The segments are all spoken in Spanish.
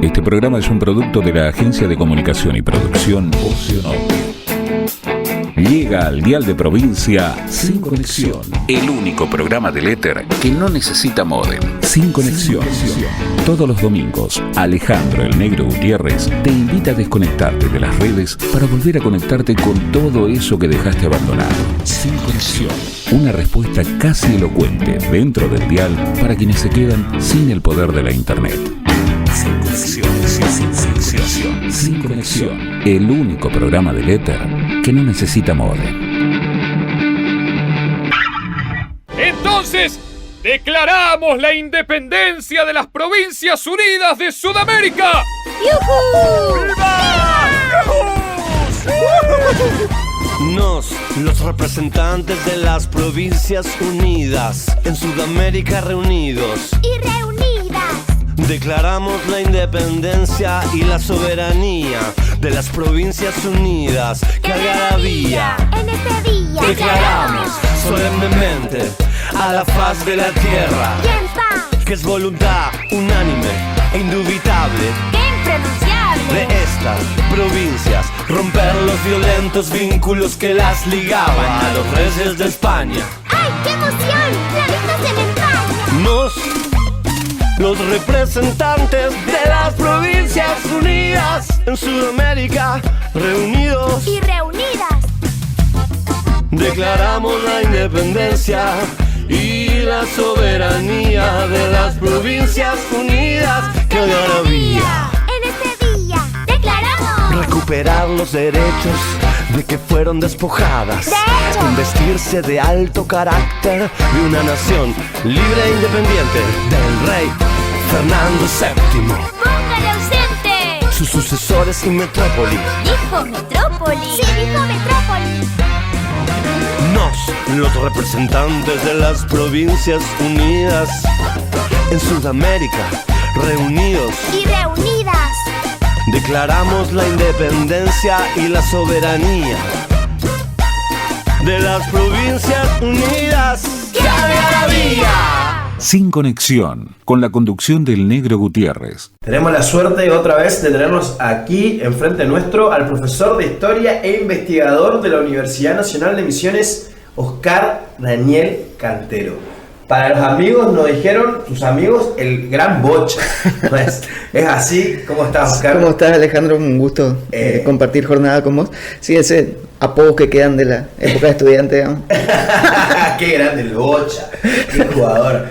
Este programa es un producto de la Agencia de Comunicación y Producción Oceanópolis. Llega al dial de provincia Sin Conexión, el único programa del éter que no necesita módem. Sin Conexión. Todos los domingos, Alejandro el Negro Gutiérrez te invita a desconectarte de las redes para volver a conectarte con todo eso que dejaste abandonado. Sin Conexión. Una respuesta casi elocuente dentro del dial para quienes se quedan sin el poder de la internet. Sin Conexión. Sin Conexión. El único programa del éter que no necesita módem. Entonces, declaramos la independencia de las Provincias Unidas de Sudamérica. ¡Yujú! ¡Viva! Nos, los representantes de las Provincias Unidas, en Sudamérica reunidos Y reunidas. declaramos la independencia y la soberanía de las Provincias Unidas. ¡Qué algarabía! En este día Declaramos solemnemente a la faz de la tierra y en paz, que es voluntad unánime e indubitable que impronunciable, de estas provincias romper los violentos vínculos que las ligaban a los reyes de España. ¡Ay, qué emoción! La vista se me empaña. Nos, los representantes de las Provincias Unidas en Sudamérica reunidos, Y reunidas. declaramos la independencia y la soberanía de las Provincias Unidas. ¡Qué algarabía! En este día declaramos Recuperar los derechos de que fueron despojadas, De hecho. investirse de alto carácter de una nación libre e independiente del rey Fernando VII, póngale ausente. sus sucesores y metrópoli. Dijo metrópoli. Sí, dijo metrópoli. Nos, los representantes de las Provincias Unidas en Sudamérica, reunidos, Y reunidas. declaramos la independencia y la soberanía de las Provincias Unidas. ¡Qué algarabía! Sin Conexión, con la conducción del Negro Gutiérrez. Tenemos la suerte otra vez de tenernos aquí enfrente nuestro al profesor de Historia e investigador de la Universidad Nacional de Misiones, Oscar Daniel Cantero. Para los amigos nos dijeron, tus amigos, el gran Bocha. ¿Es así? ¿Cómo estás, Oscar? ¿Cómo estás, Alejandro? Un gusto compartir jornada con vos. Sí, ese apodo que quedan de la época de estudiante, digamos. Qué grande el Bocha, qué jugador.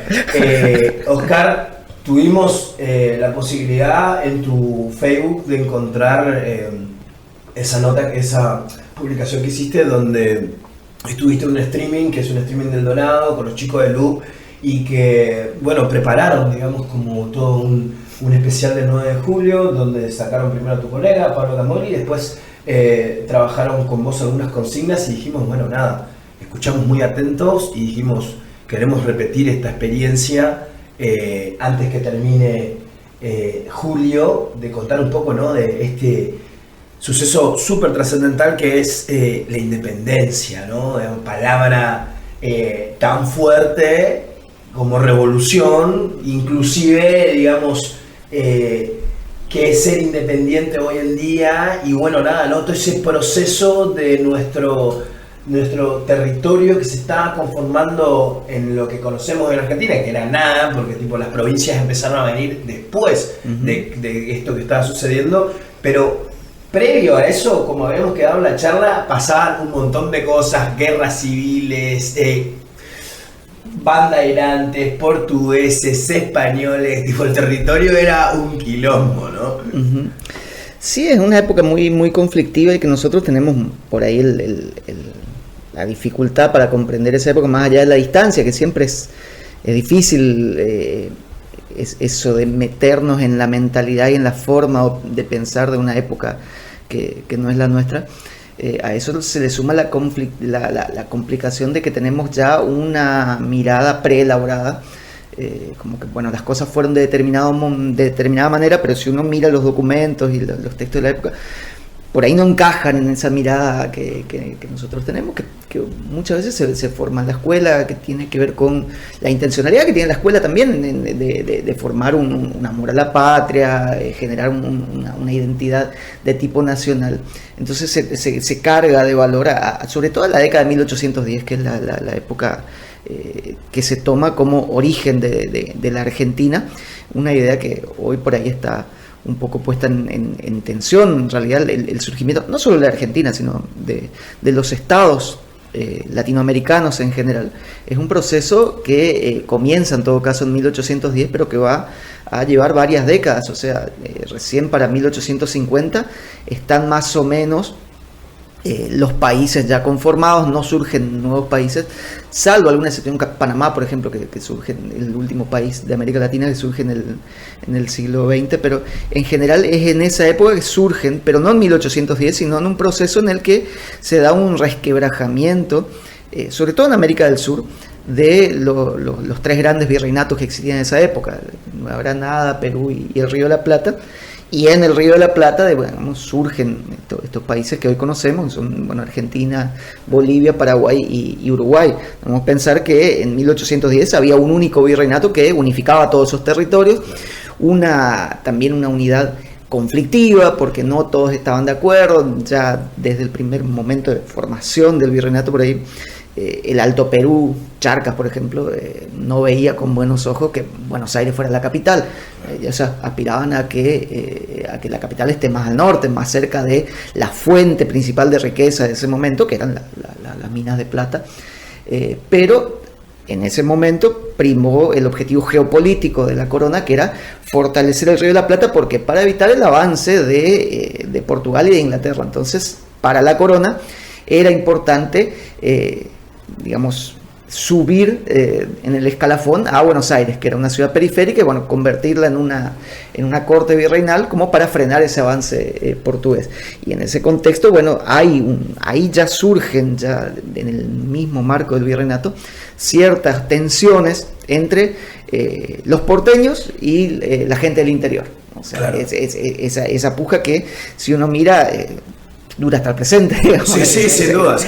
Oscar, tuvimos la posibilidad en tu Facebook de encontrar esa nota, esa publicación que hiciste donde estuviste en un streaming, que es un streaming del Donado, con los chicos de Loop, y que, bueno, prepararon, digamos, como todo un especial del 9 de julio, donde sacaron primero a tu colega, Pablo Camoli, y después trabajaron con vos algunas consignas y dijimos, bueno, nada, escuchamos muy atentos y dijimos, queremos repetir esta experiencia antes que termine julio, de contar un poco, ¿no?, de este suceso súper trascendental que es la independencia, ¿no? Una palabra tan fuerte como revolución, inclusive, digamos, que es ser independiente hoy en día, y bueno, nada, ¿no? Todo ese proceso de nuestro territorio que se está conformando en lo que conocemos en Argentina, que era nada, porque tipo las provincias empezaron a venir después de esto que estaba sucediendo, pero previo a eso, como habíamos quedado en la charla, pasaban un montón de cosas, guerras civiles, bandeirantes, portugueses, españoles, tipo el territorio era un quilombo, ¿no? Uh-huh. Sí, es una época muy, muy conflictiva y que nosotros tenemos por ahí la dificultad para comprender esa época más allá de la distancia, que siempre es difícil es eso de meternos en la mentalidad y en la forma de pensar de una época que no es la nuestra. A eso se le suma la complicación de que tenemos ya una mirada preelaborada, como que bueno, las cosas fueron de determinada manera, pero si uno mira los documentos y los textos de la época, por ahí no encajan en esa mirada que nosotros tenemos, que muchas veces se forma en la escuela, que tiene que ver con la intencionalidad que tiene la escuela también de formar un amor a la patria, generar una identidad de tipo nacional. Entonces se carga de valor, sobre todo en la década de 1810, que es la época que se toma como origen de la Argentina, una idea que hoy por ahí está un poco puesta en tensión. En realidad el surgimiento no solo de la Argentina, sino de los estados latinoamericanos en general, es un proceso que comienza en todo caso en 1810, pero que va a llevar varias décadas. O sea, recién para 1850 están más o menos los países ya conformados, no surgen nuevos países, salvo alguna excepción, Panamá, por ejemplo, que surge, el último país de América Latina que surge en el siglo XX, pero en general es en esa época que surgen, pero no en 1810, sino en un proceso en el que se da un resquebrajamiento, sobre todo en América del Sur, de los tres grandes virreinatos que existían en esa época, Nueva Granada, Perú y el Río de la Plata. Y en el Río de la Plata surgen estos países que hoy conocemos, son Argentina, Bolivia, Paraguay y Uruguay. Vamos a pensar que en 1810 había un único virreinato que unificaba todos esos territorios, también una unidad conflictiva, porque no todos estaban de acuerdo, ya desde el primer momento de formación del virreinato por ahí. El Alto Perú, Charcas, por ejemplo, no veía con buenos ojos que Buenos Aires fuera la capital. Ellos aspiraban a que la capital esté más al norte, más cerca de la fuente principal de riqueza de ese momento, que eran las minas de plata. Pero en ese momento primó el objetivo geopolítico de la corona, que era fortalecer el Río de la Plata, porque para evitar el avance de Portugal y de Inglaterra. Entonces, para la corona era importante subir en el escalafón a Buenos Aires, que era una ciudad periférica, y convertirla en una corte virreinal como para frenar ese avance portugués. Y en ese contexto, ahí ya surgen, ya en el mismo marco del virreinato, ciertas tensiones entre los porteños y la gente del interior. O sea, claro. Esa puja que, si uno mira, dura hasta el presente, digamos. Sí, sin dudas.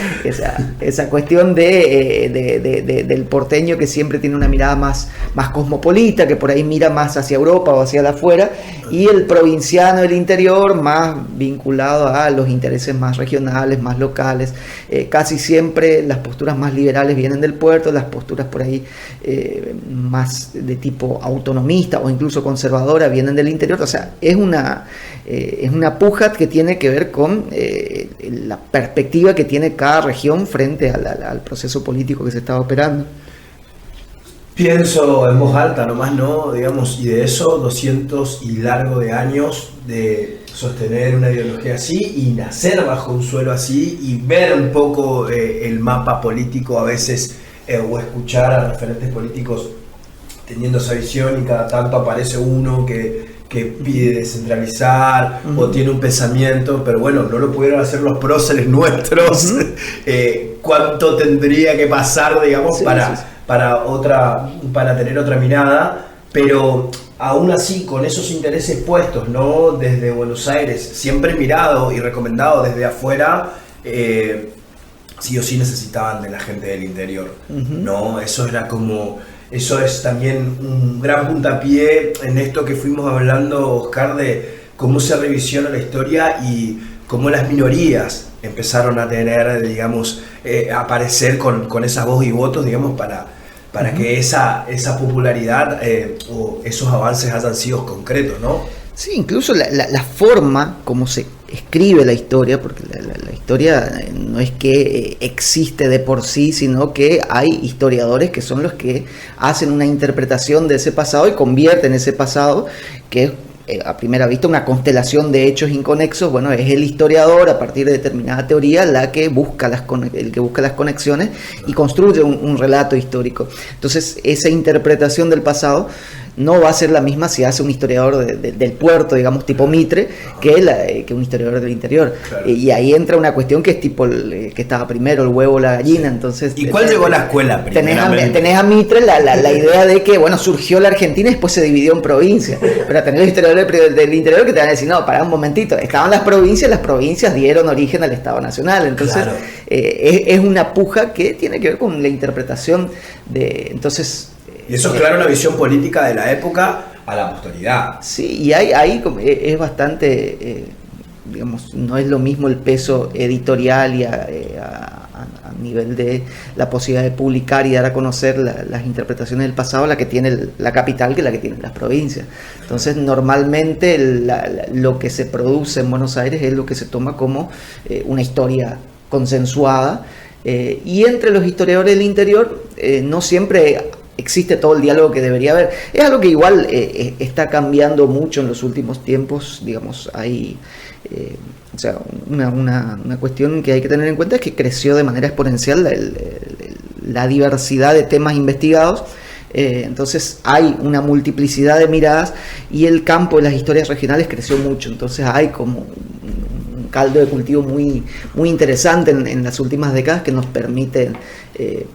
Esa cuestión del porteño, que siempre tiene una mirada más cosmopolita, que por ahí mira más hacia Europa o hacia afuera, y el provinciano del interior más vinculado a los intereses más regionales, más locales. Casi siempre las posturas más liberales vienen del puerto, las posturas por ahí más de tipo autonomista o incluso conservadora vienen del interior. O sea, es una puja que tiene que ver con la perspectiva que tiene cada región frente al proceso político que se estaba operando. Pienso en voz alta nomás, ¿no? Digamos, y de eso 200 y largo de años de sostener una ideología así y nacer bajo un suelo así y ver un poco el mapa político a veces, o escuchar a referentes políticos teniendo esa visión, y cada tanto aparece uno que pide descentralizar, o tiene un pensamiento, pero no lo pudieron hacer los próceres nuestros. ¿Cuánto tendría que pasar, digamos, para tener otra mirada? Pero aún así, con esos intereses puestos, ¿no? Desde Buenos Aires, siempre mirado y recomendado desde afuera, sí o sí necesitaban de la gente del interior, ¿no? Eso es también un gran puntapié en esto que fuimos hablando, Oscar, de cómo se revisiona la historia y cómo las minorías empezaron a tener, digamos, aparecer con esa voz y votos, digamos, para que esa popularidad o esos avances hayan sido concretos, ¿no? Sí, incluso la forma como se escribe la historia, porque la historia no es que existe de por sí, sino que hay historiadores que son los que hacen una interpretación de ese pasado y convierten ese pasado, que es a primera vista una constelación de hechos inconexos. Es el historiador, a partir de determinada teoría, el que busca las conexiones y construye un relato histórico. Entonces, esa interpretación del pasado no va a ser la misma si hace un historiador del puerto, digamos, tipo Mitre, que un historiador del interior. Claro. Y ahí entra una cuestión que es tipo que estaba primero, el huevo o la gallina. Entonces, ¿Y cuál llegó a la escuela primeramente? Tenés a Mitre la idea de que, bueno, surgió la Argentina y después se dividió en provincias. Pero tenés los historiadores del interior que te van a decir, no, pará un momentito, estaban las provincias dieron origen al Estado Nacional. Entonces, claro. Es una puja que tiene que ver con la interpretación de... Entonces... Y eso es claro una visión política de la época a la posteridad. Sí, y ahí es bastante, digamos, no es lo mismo el peso editorial y a nivel de la posibilidad de publicar y dar a conocer las interpretaciones del pasado, la que tiene la capital que la que tienen las provincias. Entonces, normalmente lo que se produce en Buenos Aires es lo que se toma como una historia consensuada, y entre los historiadores del interior no siempre existe todo el diálogo que debería haber. Es algo que igual está cambiando mucho en los últimos tiempos, digamos, hay... o sea, una cuestión que hay que tener en cuenta es que creció de manera exponencial la diversidad de temas investigados. Entonces hay una multiplicidad de miradas y el campo de las historias regionales creció mucho. Entonces hay como un caldo de cultivo muy, muy interesante en las últimas décadas que nos permite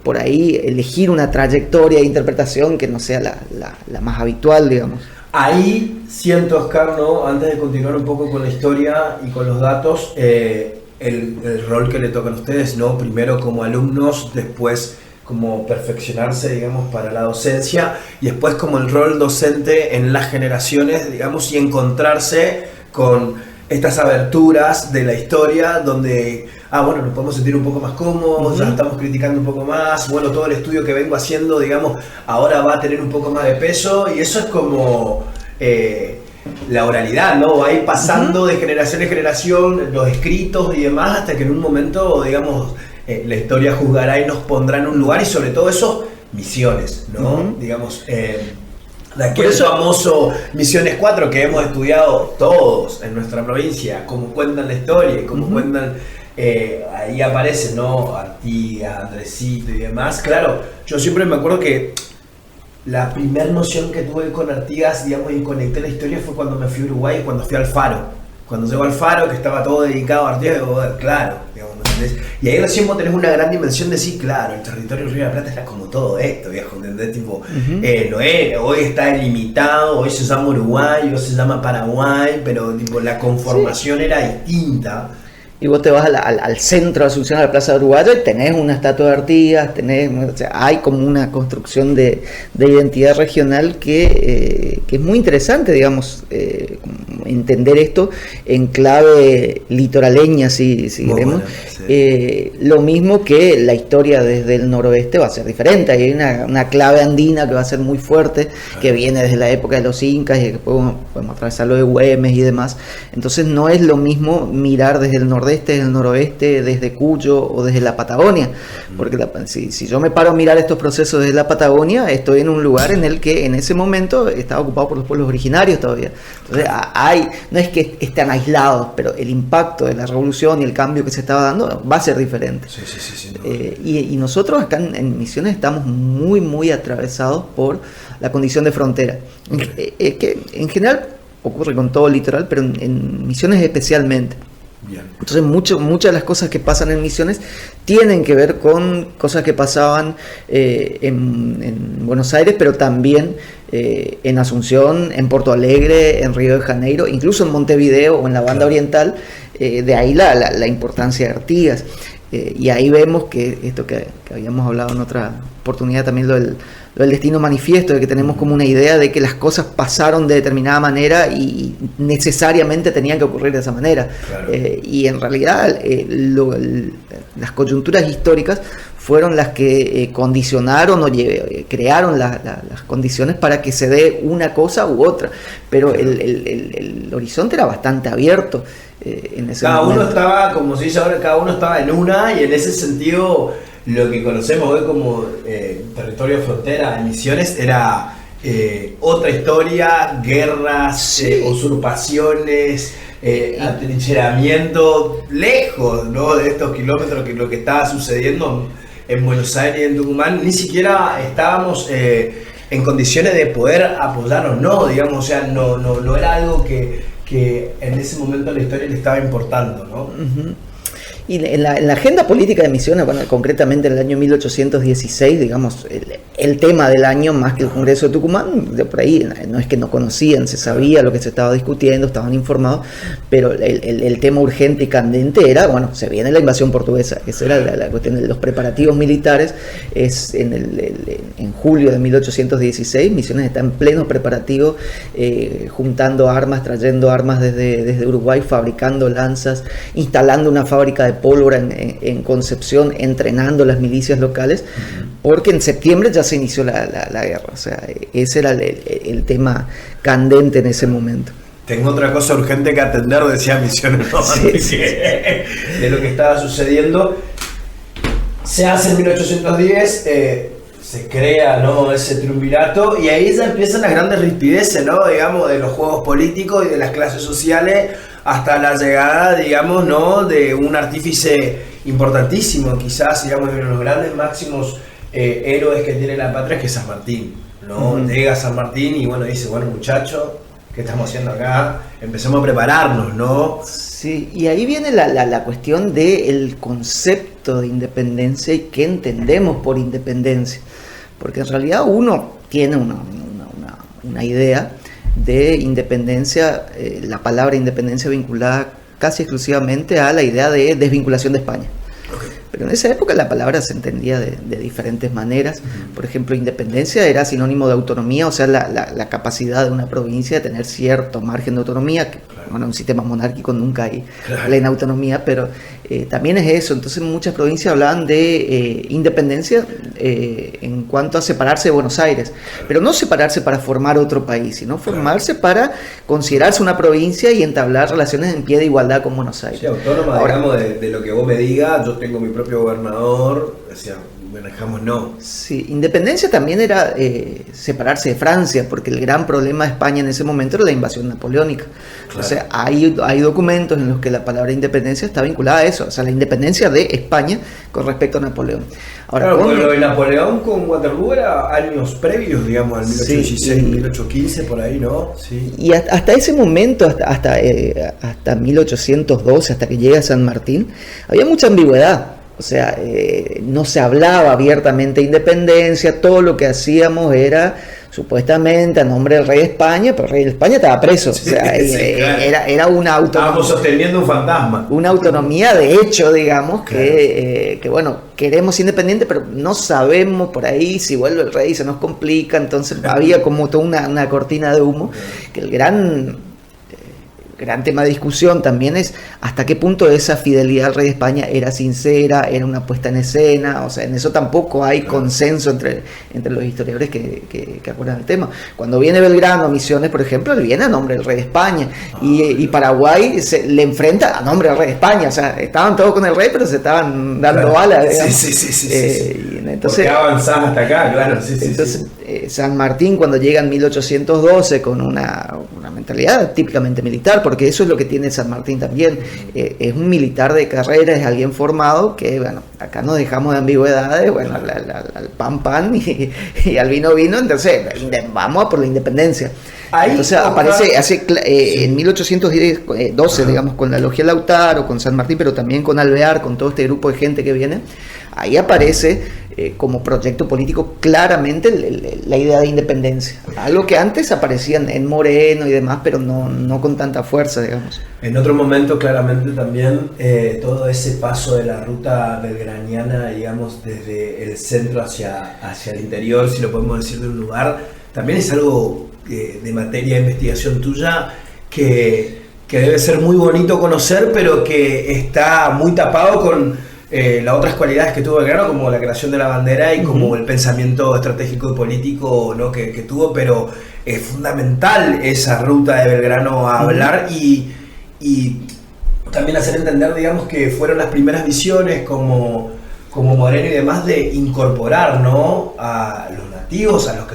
por ahí elegir una trayectoria de interpretación que no sea la más habitual, digamos. Ahí siento, Oscar, ¿no? Antes de continuar un poco con la historia y con los datos, el rol que le tocan a ustedes, ¿no? Primero como alumnos, después como perfeccionarse, digamos, para la docencia, y después como el rol docente en las generaciones, digamos, y encontrarse con estas aberturas de la historia donde, bueno, nos podemos sentir un poco más cómodos, ya estamos criticando un poco más, bueno, todo el estudio que vengo haciendo, digamos, ahora va a tener un poco más de peso, y eso es como la oralidad, ¿no? Va a ir pasando de generación en generación los escritos y demás, hasta que en un momento, digamos, la historia juzgará y nos pondrá en un lugar, y sobre todo eso, misiones, ¿no? Digamos, de aquel famoso Misiones 4 que hemos estudiado todos en nuestra provincia, cómo cuentan la historia, cómo cuentan, ahí aparecen, ¿no? Artigas, Andresito y demás. Claro, yo siempre me acuerdo que la primera noción que tuve con Artigas, digamos, y conecté la historia fue cuando me fui a Uruguay, cuando fui al Faro. Cuando llego al Faro, que estaba todo dedicado a Artigas, digo, claro, digamos, ¿entendés? Y ahí recién vos tenés una gran dimensión de sí, claro, el territorio del Río de la Plata era como todo esto, viejo, ¿entendés? Tipo, no es, hoy está delimitado, hoy se llama Uruguay, hoy se llama Paraguay, pero tipo, la conformación era distinta. Y vos te vas al centro de Asunción, a la Plaza de Uruguayo, y tenés una estatua de Artigas, o sea, hay como una construcción de identidad regional que es muy interesante, digamos, entender esto en clave litoraleña, si queremos. Bueno, sí. Lo mismo que la historia desde el noroeste va a ser diferente, hay una clave andina que va a ser muy fuerte, que viene desde la época de los incas, y después podemos atravesar lo de Güemes y demás. Entonces no es lo mismo mirar desde el nordeste, desde el noroeste, desde Cuyo o desde la Patagonia, porque si yo me paro a mirar estos procesos desde la Patagonia, estoy en un lugar en el que en ese momento estaba ocupado por los pueblos originarios todavía. Entonces no es que estén aislados, pero el impacto de la revolución y el cambio que se estaba dando va a ser diferente. Sí, no. Y nosotros acá en Misiones estamos muy, muy atravesados por la condición de frontera. Que en general ocurre con todo el litoral, pero en Misiones especialmente. Bien. Entonces muchas de las cosas que pasan en Misiones tienen que ver con cosas que pasaban en Buenos Aires, pero también en Asunción, en Porto Alegre, en Río de Janeiro, incluso en Montevideo o en la banda oriental. De ahí la importancia de Artigas. Y ahí vemos que esto que habíamos hablado en otra oportunidad también, lo del destino manifiesto, de que tenemos como una idea de que las cosas pasaron de determinada manera y necesariamente tenían que ocurrir de esa manera. Claro. Y en realidad las coyunturas históricas fueron las que condicionaron o crearon las condiciones para que se dé una cosa u otra, pero el horizonte era bastante abierto. En ese cada momento. Uno estaba, como se dice ahora, cada uno estaba en una, y en ese sentido lo que conocemos hoy como territorio de frontera en Misiones era otra historia, guerras, usurpaciones, atrincheramiento lejos, ¿no?, de estos kilómetros, que lo que estaba sucediendo en Buenos Aires y en Tucumán. Ni siquiera estábamos en condiciones de poder apoyarnos, no, digamos, o sea, no era algo que en ese momento de la historia le estaba importando, ¿no? Uh-huh. Y en la agenda política de Misiones, bueno, concretamente en el año 1816, digamos, el tema del año, más que el Congreso de Tucumán, de por ahí no es que no conocían, se sabía lo que se estaba discutiendo, estaban informados, pero el tema urgente y candente era, bueno, se viene la invasión portuguesa, esa era la cuestión de los preparativos militares. Es en julio de 1816, Misiones está en pleno preparativo, juntando armas, trayendo armas desde Uruguay, fabricando lanzas, instalando una fábrica de pólvora en Concepción, entrenando las milicias locales, porque en septiembre ya se inició la guerra. O sea, ese era el tema candente en ese momento. Tengo otra cosa urgente que atender, decía Misiones, ¿no? Sí. De lo que estaba sucediendo. Se hace en 1810, se crea, ¿no?, ese triunvirato, y ahí ya empiezan las grandes rispideces, ¿no?, digamos, de los juegos políticos y de las clases sociales, hasta la llegada, digamos, ¿no?, de un artífice importantísimo, quizás, digamos, de los grandes máximos héroes que tiene la patria, que es San Martín, ¿no? Uh-huh. Llega San Martín y, bueno, dice, bueno, muchachos, ¿qué estamos haciendo acá? Empezamos a prepararnos, ¿no? Sí, y ahí viene la cuestión del concepto de independencia y qué entendemos por independencia, porque en realidad uno tiene una idea de independencia, la palabra independencia vinculada casi exclusivamente a la idea de desvinculación de España. Okay. Pero en esa época la palabra se entendía de diferentes maneras. Uh-huh. Por ejemplo, independencia era sinónimo de autonomía, o sea, la capacidad de una provincia de tener cierto margen de autonomía, que bueno, en un sistema monárquico nunca hay plena autonomía, pero también es eso. Entonces muchas provincias hablaban de independencia en cuanto a separarse de Buenos Aires, pero no separarse para formar otro país, sino formarse para considerarse una provincia y entablar relaciones en pie de igualdad con Buenos Aires. Sí, autónoma, ahora, digamos, de lo que vos me digas, yo tengo mi propio gobernador, decía, manejamos no. Sí, independencia también era separarse de Francia, porque el gran problema de España en ese momento era la invasión napoleónica. Claro. O sea, hay documentos en los que la palabra independencia está vinculada a eso, o sea, la independencia de España con respecto a Napoleón. Ahora, claro, lo de Napoleón con Waterloo era años previos, digamos, al 1816, 1815, por ahí, ¿no? Sí. Y hasta ese momento, hasta 1812, hasta que llega San Martín, había mucha ambigüedad. O sea, no se hablaba abiertamente de independencia, todo lo que hacíamos era supuestamente a nombre del rey de España, pero el rey de España estaba preso. Sí, o sea, claro. era una autonomía. Estábamos sosteniendo un fantasma. Una autonomía de hecho, digamos, claro. que bueno, queremos independiente, pero no sabemos por ahí si vuelve el rey, se nos complica. Entonces había como toda una cortina de humo, que el gran tema de discusión también es hasta qué punto esa fidelidad al rey de España era sincera, era una puesta en escena. O sea, en eso tampoco hay consenso entre los historiadores que acuerdan el tema. Cuando viene Belgrano a Misiones, por ejemplo, él viene a nombre del rey de España, y Paraguay le enfrenta a nombre del rey de España. O sea, estaban todos con el rey, pero se estaban dando balas, digamos. Sí. Entonces, ¿por qué avanzás hasta acá? Claro, entonces, San Martín, cuando llega en 1812 con una mentalidad típicamente militar, porque eso es lo que tiene San Martín también, es un militar de carrera, es alguien formado que, bueno, acá nos dejamos de ambigüedades, bueno, al pan y al vino, entonces vamos a por la independencia. Ahí, entonces aparece en 1812, digamos, con la Logia Lautaro, con San Martín, pero también con Alvear, con todo este grupo de gente que viene. Ahí aparece como proyecto político claramente la idea de independencia, algo que antes aparecía en Moreno y demás, pero no con tanta fuerza, digamos. En otro momento claramente también todo ese paso de la ruta belgraniana, digamos, desde el centro hacia el interior, si lo podemos decir de un lugar, también es algo de materia de investigación tuya que debe ser muy bonito conocer, pero que está muy tapado con las otras cualidades que tuvo Belgrano, como la creación de la bandera y como el pensamiento estratégico y político, ¿no?, que tuvo, pero es fundamental esa ruta de Belgrano a hablar y también hacer entender, digamos, que fueron las primeras visiones como Moreno y demás de incorporar, ¿no?, a los nativos, a los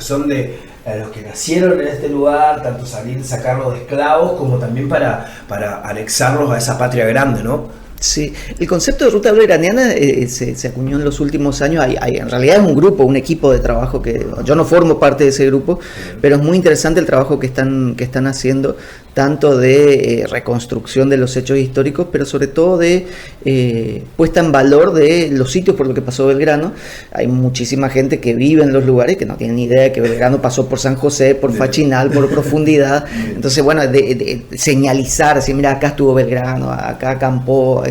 que nacieron en este lugar, tanto sacarlos de esclavos como también para anexarlos a esa patria grande, ¿no? Sí, el concepto de ruta belgraniana se acuñó en los últimos años. En realidad es un grupo, un equipo de trabajo que yo no formo parte de ese grupo, pero es muy interesante el trabajo que están haciendo, tanto de reconstrucción de los hechos históricos, pero sobre todo de puesta en valor de los sitios por los que pasó Belgrano. Hay muchísima gente que vive en los lugares que no tienen ni idea de que Belgrano pasó por San José, por Fachinal, por Profundidad. Entonces, bueno, de señalizar, así, mira, acá estuvo Belgrano, acá acampó,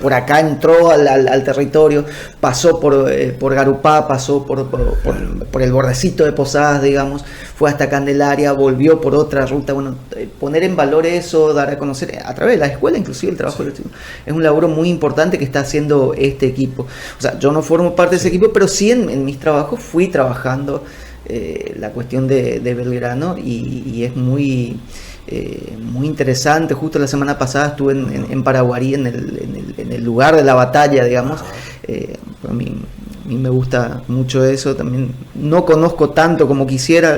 por acá entró al territorio, pasó por Garupá, pasó por el bordecito de Posadas, digamos, fue hasta Candelaria, volvió por otra ruta. Bueno, poner en valor eso, dar a conocer a través de la escuela, inclusive el trabajo es un laburo muy importante que está haciendo este equipo. O sea, yo no formo parte de ese equipo, pero sí en mis trabajos fui trabajando la cuestión de Belgrano y es muy interesante. Justo la semana pasada estuve en Paraguarí, en el lugar de la batalla, digamos. A mí me gusta mucho eso. También no conozco tanto como quisiera.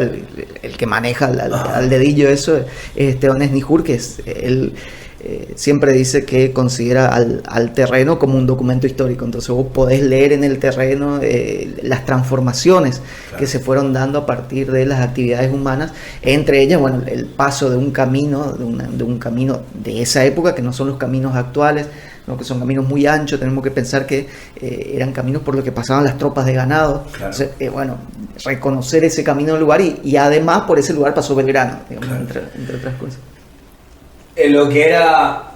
El que maneja al dedillo eso es Esteban Esnijur, que es él. Siempre dice que considera al terreno como un documento histórico. Entonces vos podés leer en el terreno las transformaciones que se fueron dando a partir de las actividades humanas, entre ellas, bueno, el paso de un camino, de un camino de esa época, que no son los caminos actuales, ¿no? Que son caminos muy anchos. Tenemos que pensar que eran caminos por los que pasaban las tropas de ganado. Entonces, bueno, reconocer ese camino del lugar y además por ese lugar pasó Belgrano, digamos, entre otras cosas. En lo que era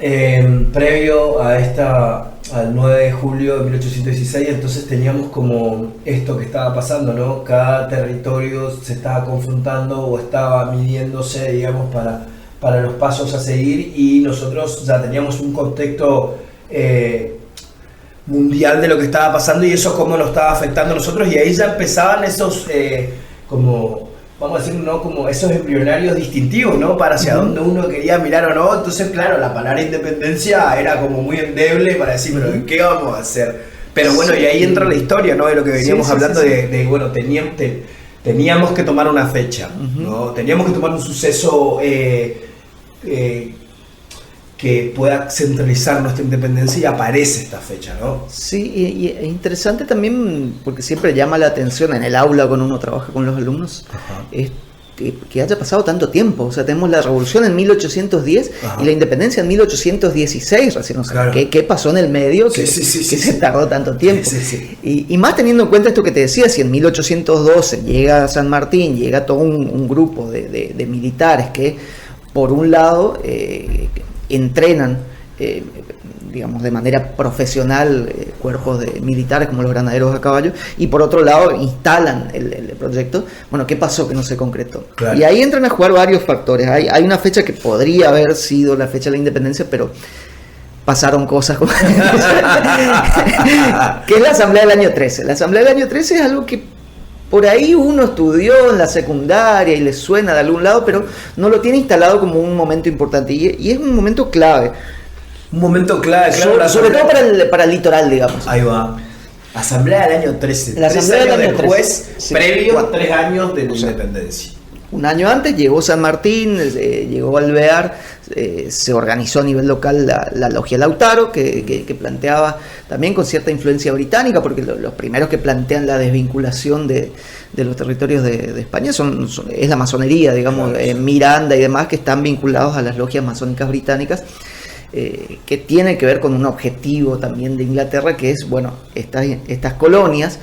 previo al 9 de julio de 1816, entonces teníamos como esto que estaba pasando, ¿no? Cada territorio se estaba confrontando o estaba midiéndose, digamos, para los pasos a seguir, y nosotros ya teníamos un contexto mundial de lo que estaba pasando y eso cómo nos estaba afectando a nosotros, y ahí ya empezaban esos vamos a decir, ¿no? Como esos embrionarios distintivos, ¿no? Para hacia dónde uno quería mirar o no. Entonces, claro, la palabra independencia era como muy endeble para decir, pero ¿qué vamos a hacer? Pero bueno, y ahí entra la historia, ¿no? De lo que veníamos hablando. De bueno, teníamos que tomar una fecha, ¿no? Teníamos que tomar un suceso que pueda centralizar nuestra independencia, y aparece esta fecha, ¿no? Sí, y es interesante también porque siempre llama la atención en el aula cuando uno trabaja con los alumnos, es que haya pasado tanto tiempo. O sea, tenemos la revolución en 1810 y la independencia en 1816 recién. O sea, claro. ¿Qué pasó en el medio que se tardó tanto tiempo? Y más teniendo en cuenta esto que te decía, si en 1812 llega San Martín, llega todo un grupo de militares que, por un lado, entrenan, digamos, de manera profesional cuerpos de militares como los granaderos a caballo, y por otro lado instalan el proyecto. Bueno, ¿qué pasó que no se concretó? Claro. Y ahí entran a jugar varios factores. Hay una fecha que podría haber sido la fecha de la independencia, pero pasaron cosas como que es la Asamblea del año 13. La Asamblea del año 13 es algo que por ahí uno estudió en la secundaria y le suena de algún lado, pero no lo tiene instalado como un momento importante. Y es un momento clave. Un momento clave, claro. Sobre todo para el litoral, digamos. Ahí va. Asamblea del año 13. La Asamblea del año 13. Sí. Previo a 3 años de la independencia. Un año antes llegó San Martín, llegó Alvear, se organizó a nivel local la Logia Lautaro, que planteaba también con cierta influencia británica, porque los primeros que plantean la desvinculación de los territorios de España es la masonería, digamos, Miranda y demás, que están vinculados a las logias masónicas británicas, que tiene que ver con un objetivo también de Inglaterra, que es, bueno, estas colonias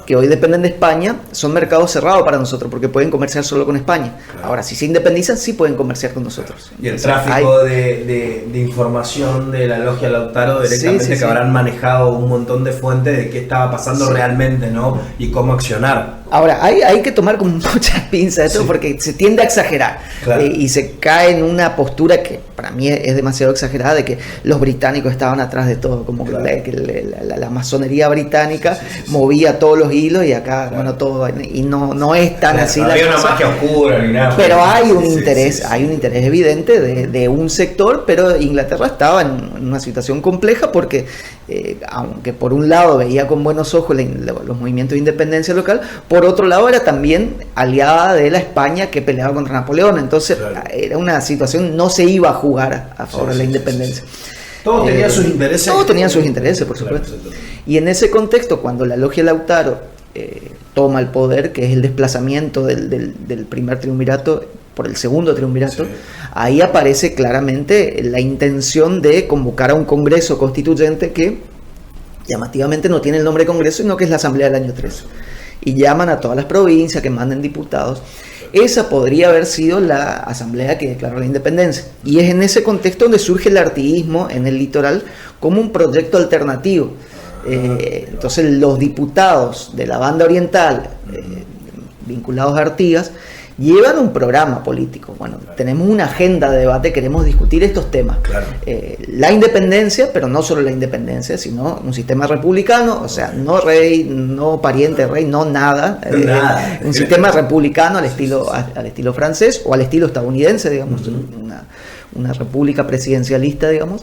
que hoy dependen de España, son mercados cerrados para nosotros, porque pueden comerciar solo con España. Claro. Ahora, si se independizan, sí pueden comerciar con nosotros. Y el tráfico de información de la Logia Lautaro directamente que habrán manejado un montón de fuentes de qué estaba pasando realmente, ¿no? Y cómo accionar. Ahora, hay que tomar con muchas pinzas esto, porque se tiende a exagerar, claro. Y se cae en una postura que para mí es demasiado exagerada, de que los británicos estaban atrás de todo, como claro. que la masonería británica movía todos los hilos, y acá, bueno, todo, y no es tan así. No había una magia oscura ni nada. Pero hay un interés, hay un interés evidente de un sector, pero Inglaterra estaba en una situación compleja porque, aunque por un lado veía con buenos ojos los movimientos de independencia local, por otro lado era también aliada de la España que peleaba contra Napoleón. Entonces claro. Era una situación, no se iba a jugar a favor de la independencia. Todos tenían sus intereses. Todos tenían sus intereses, por supuesto. Claro, Y en ese contexto, cuando la logia Lautaro toma el poder, que es el desplazamiento del primer triunvirato por el segundo triunvirato, ahí aparece claramente la intención de convocar a un congreso constituyente que llamativamente no tiene el nombre de congreso, sino que es la Asamblea del año 13. Y llaman a todas las provincias que manden diputados. Esa podría haber sido la asamblea que declaró la independencia. Y es en ese contexto donde surge el artiguismo en el litoral como un proyecto alternativo. Entonces los diputados de la banda oriental vinculados a Artigas llevan un programa político. Bueno, tenemos una agenda de debate, queremos discutir estos temas. Claro. La independencia, pero no solo la independencia, sino un sistema republicano, o sea, no rey, no pariente de rey, no nada. Nada. Un sistema republicano al estilo francés o al estilo estadounidense, digamos, una república presidencialista, digamos.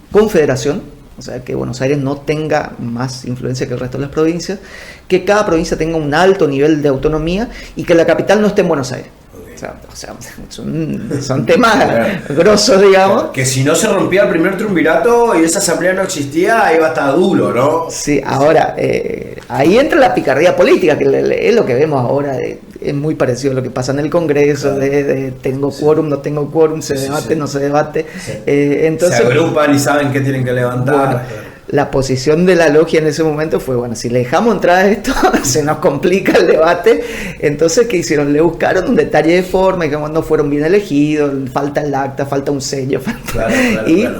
Confederación. O sea, que Buenos Aires no tenga más influencia que el resto de las provincias, que cada provincia tenga un alto nivel de autonomía y que la capital no esté en Buenos Aires. O sea, son temas grosos, digamos. Que si no se rompía el primer triunvirato y esa asamblea no existía, iba a estar duro, ¿no? Sí, ahora, ahí entra la picardía política, que es lo que vemos ahora. Es muy parecido a lo que pasa en el Congreso, de tengo quórum, no tengo quórum, se debate, no se debate. Entonces, se agrupan y saben que tienen que levantar. Bueno, la posición de la logia en ese momento fue, bueno, si le dejamos entrar a esto, se nos complica el debate. Entonces, ¿qué hicieron? Le buscaron un detalle de forma, que no fueron bien elegidos, falta el acta, falta un sello,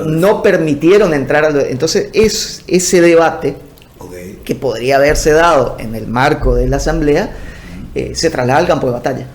no permitieron entrar Entonces, ese debate, que podría haberse dado en el marco de la asamblea, se traslada al campo de batalla.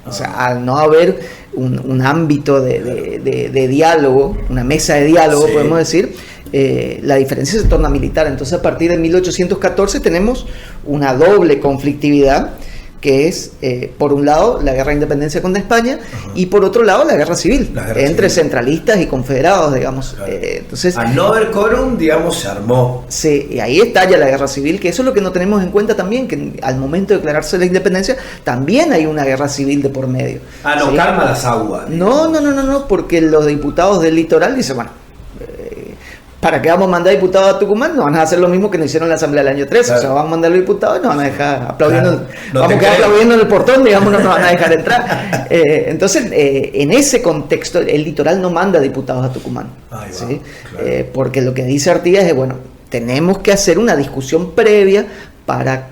O sea, al no haber un ámbito de diálogo, una mesa de diálogo, podemos decir, la diferencia se torna militar. Entonces, a partir de 1814 tenemos una doble conflictividad, que es, por un lado, la guerra de independencia contra España, y por otro lado, la guerra civil, entre centralistas y confederados, digamos. Claro. Entonces, al no haber quórum, digamos, se armó. Sí, y ahí estalla la guerra civil, que eso es lo que no tenemos en cuenta también, que al momento de declararse la independencia, también hay una guerra civil de por medio. No, ¿sí? Calma las aguas. No, porque los diputados del litoral dicen, bueno, ¿para qué vamos a mandar diputados a Tucumán? No van a hacer lo mismo que nos hicieron en la Asamblea del año 13. Claro. O sea, vamos a mandar a los diputados y nos van a dejar aplaudiendo. Claro. Vamos a quedar aplaudiendo en el portón, digamos, no nos van a dejar entrar. Entonces, en ese contexto, el litoral no manda diputados a Tucumán. ¿Sí? Claro. Porque lo que dice Artigas es, bueno, tenemos que hacer una discusión previa para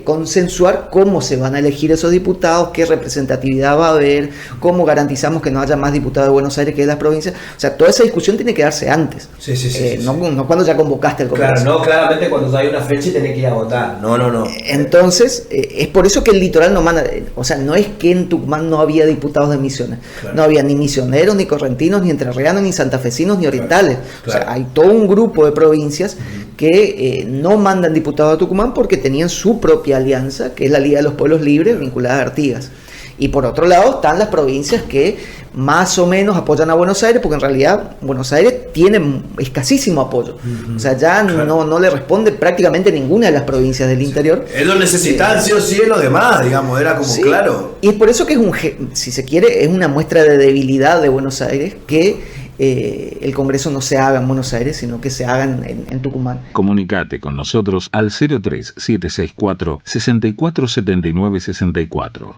consensuar cómo se van a elegir esos diputados, qué representatividad va a haber, cómo garantizamos que no haya más diputados de Buenos Aires que de las provincias. O sea, toda esa discusión tiene que darse antes. No cuando ya convocaste el Congreso. Claro, no claramente cuando hay una fecha y tenés que ir a votar. No. Entonces, es por eso que el litoral no manda. O sea, no es que en Tucumán no había diputados de Misiones. Claro. No había ni misioneros, ni correntinos, ni entrerrianos, ni santafesinos, ni orientales. Claro. O sea, hay todo un grupo de provincias que no mandan diputados a Tucumán porque tenían su propia alianza, que es la Liga de los Pueblos Libres, vinculada a Artigas. Y por otro lado están las provincias que más o menos apoyan a Buenos Aires, porque en realidad Buenos Aires tiene escasísimo apoyo. O sea, ya no le responde prácticamente ninguna de las provincias del interior. Él lo necesitaba sí o sí los demás, digamos, era como claro. Y es por eso que si se quiere, es una muestra de debilidad de Buenos Aires que el Congreso no se haga en Buenos Aires, sino que se haga en Tucumán. Comunicate con nosotros al 03764 647964.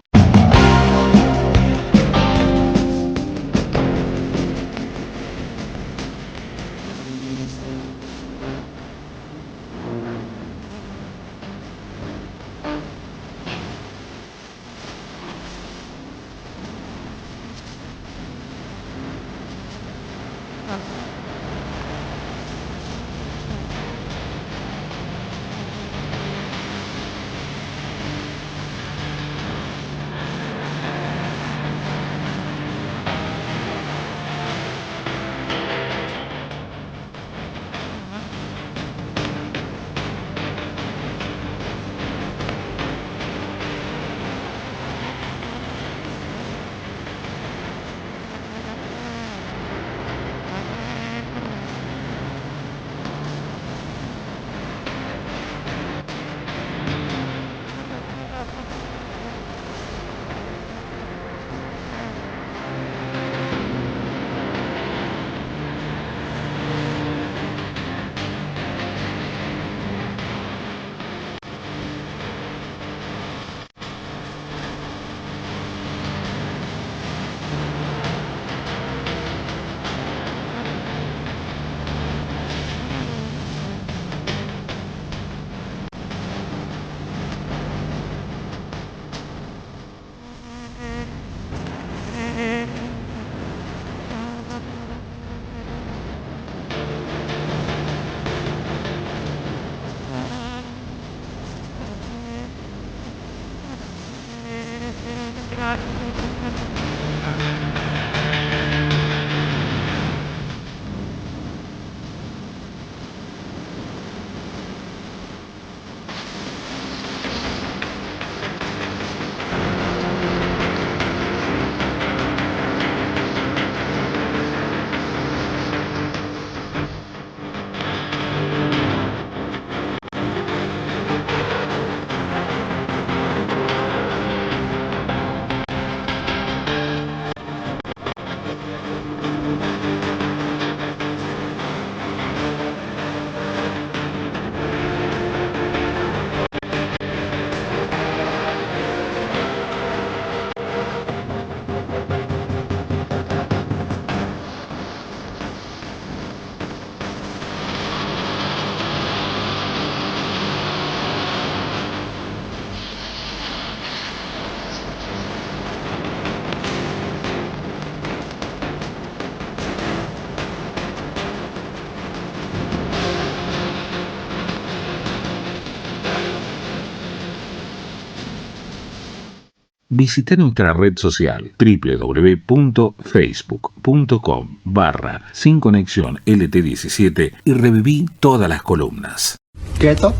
Visita nuestra red social www.facebook.com/SinConexionLT17 y reviví todas las columnas. ¿Qué es esto?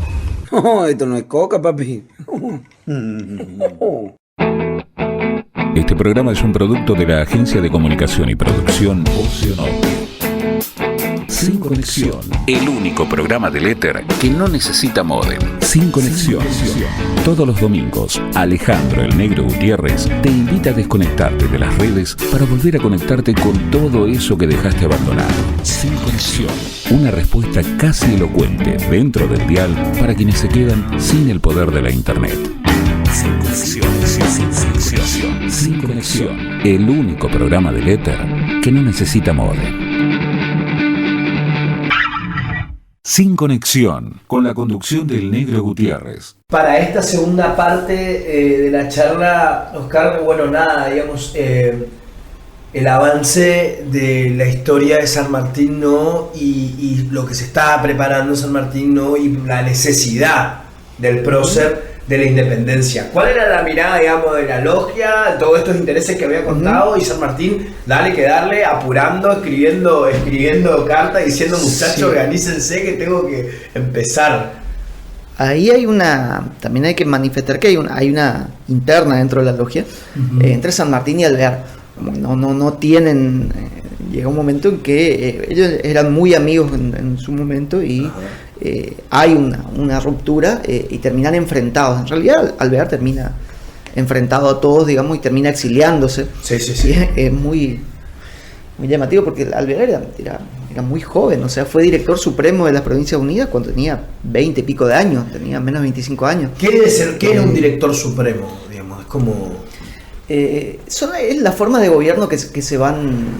Oh, esto no es coca, papi. Este programa es un producto de la Agencia de Comunicación y Producción Oceanópolis. Sin Conexión, el único programa del éter que no necesita módem. Sin Conexión. Todos los domingos, Alejandro el Negro Gutiérrez te invita a desconectarte de las redes para volver a conectarte con todo eso que dejaste abandonado. Sin Conexión. Una respuesta casi elocuente dentro del dial para quienes se quedan sin el poder de la internet. Sin Conexión. Sin Conexión. El único programa del éter que no necesita módem. Sin Conexión, con la conducción del Negro Gutiérrez. Para esta segunda parte de la charla, Oscar, bueno, nada, digamos, el avance de la historia de San Martín, ¿no? Y lo que se está preparando en San Martín, ¿no? Y la necesidad del prócer de la independencia. ¿Cuál era la mirada, digamos, de la logia, todos estos intereses que había contado? Y San Martín, dale que darle, apurando, escribiendo cartas, diciendo, muchachos, organícense que tengo que empezar. Ahí hay también hay que manifestar que hay una interna dentro de la logia, entre San Martín y Alvear. No tienen, llega un momento en que ellos eran muy amigos en su momento y hay una ruptura y terminan enfrentados. En realidad Alvear termina enfrentado a todos, digamos, y termina exiliándose. Sí. Y es muy llamativo porque Alvear era muy joven, o sea, fue director supremo de las Provincias Unidas cuando tenía 20 y pico de años, tenía menos de 25 años. ¿Qué era un director supremo? Digamos, es como... es la forma de gobierno que se van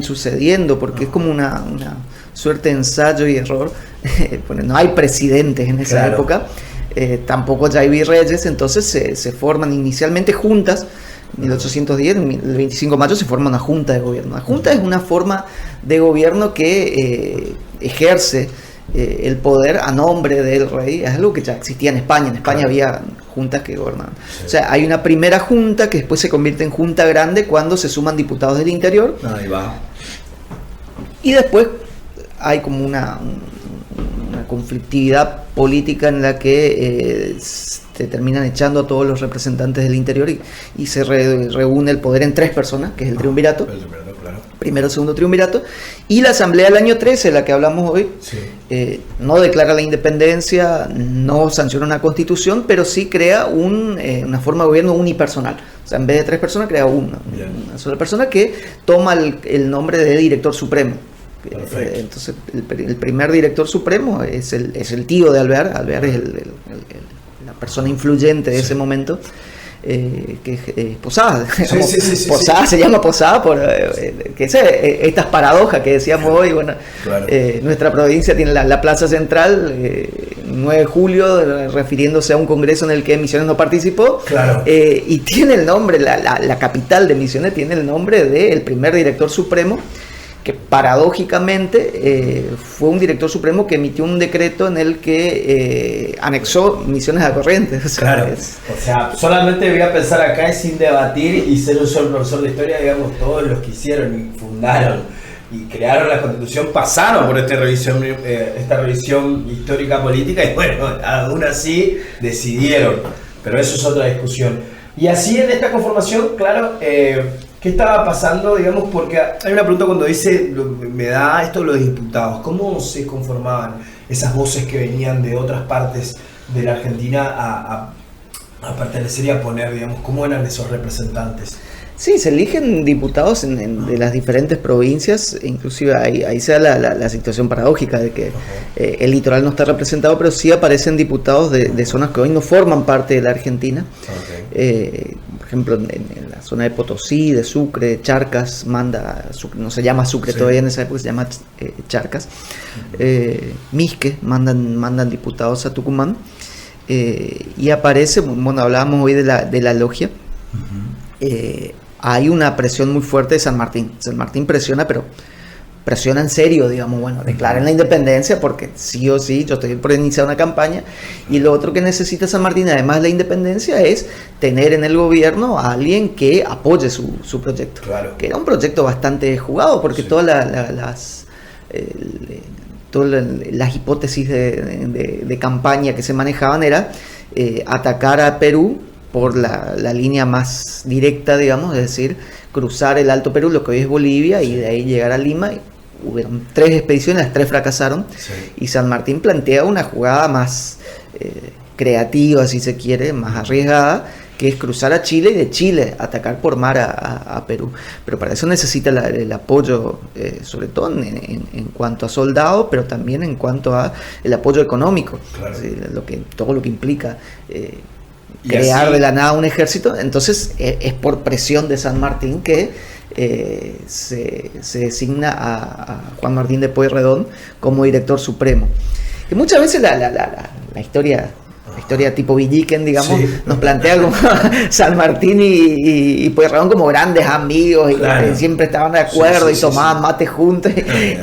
sucediendo, porque es como una suerte de ensayo y error. No hay presidentes en esa época, tampoco ya hay virreyes, entonces se forman inicialmente juntas. En 1810, el 25 de mayo, se forma una junta de gobierno. La junta es una forma de gobierno que ejerce el poder a nombre del rey. Es algo que ya existía en España. En España había juntas que gobernaban. Sí. O sea, hay una primera junta que después se convierte en junta grande cuando se suman diputados del interior. Ahí va. Y después hay como una conflictividad política en la que se terminan echando a todos los representantes del interior y se reúne el poder en 3 personas, que es el triunvirato. Primero, segundo triunvirato, y la asamblea del año 13, la que hablamos hoy, no declara la independencia, no sanciona una constitución, pero sí crea una forma de gobierno unipersonal. O sea, en vez de 3 personas, crea una sola persona que toma el nombre de director supremo. Entonces, el primer director supremo es el tío de Alvear. Alvear es la persona influyente de ese momento. Que es Posada. Posada se llama Posada por estas paradojas que decíamos hoy. Bueno, claro. Nuestra provincia tiene la plaza central, 9 de julio, refiriéndose a un congreso en el que Misiones no participó. Claro. Y tiene el nombre, la capital de Misiones tiene el nombre del primer director supremo, que paradójicamente fue un director supremo que emitió un decreto en el que anexó Misiones a Corrientes. O sea, claro, o sea, solamente voy a pensar acá sin debatir y ser un solo profesor de historia, digamos, todos los que hicieron y fundaron y crearon la Constitución pasaron por esta revisión histórica política y bueno, aún así decidieron, pero eso es otra discusión. Y así en esta conformación, claro, ¿qué estaba pasando? Digamos, porque hay una pregunta cuando dice, me da esto los diputados, ¿cómo se conformaban esas voces que venían de otras partes de la Argentina a pertenecer y a poner, digamos, cómo eran esos representantes? Sí, se eligen diputados de las diferentes provincias, inclusive ahí se da la situación paradójica de que el litoral no está representado, pero sí aparecen diputados de zonas que hoy no forman parte de la Argentina. Por ejemplo, en la zona de Potosí, de Sucre, de Charcas, no se llama Sucre todavía en esa época, se llama Charcas. Misque, mandan diputados a Tucumán. Y aparece, bueno, hablábamos hoy de la logia. Hay una presión muy fuerte de San Martín. San Martín presiona, pero presiona en serio, digamos, bueno, declaren la independencia porque sí o sí yo estoy por iniciar una campaña. Y lo otro que necesita San Martín, además de la independencia, es tener en el gobierno a alguien que apoye su proyecto. Claro. Que era un proyecto bastante jugado porque todas las hipótesis de campaña que se manejaban era atacar a Perú por la línea más directa, digamos, es decir, cruzar el Alto Perú, lo que hoy es Bolivia, y de ahí llegar a Lima. Hubieron 3 expediciones, las 3 fracasaron, y San Martín plantea una jugada más creativa, si se quiere, más arriesgada, que es cruzar a Chile y de Chile atacar por mar a Perú. Pero para eso necesita el apoyo, sobre todo en cuanto a soldados, pero también en cuanto a el apoyo económico, claro. Todo lo que implica crear así de la nada un ejército. Entonces es por presión de San Martín que se designa a Juan Martín de Pueyrredón como director supremo. Y muchas veces la historia tipo Villiquen, digamos, nos plantea como San Martín y Pueyrredón como grandes amigos, claro, y que siempre estaban de acuerdo, y tomaban mate juntos,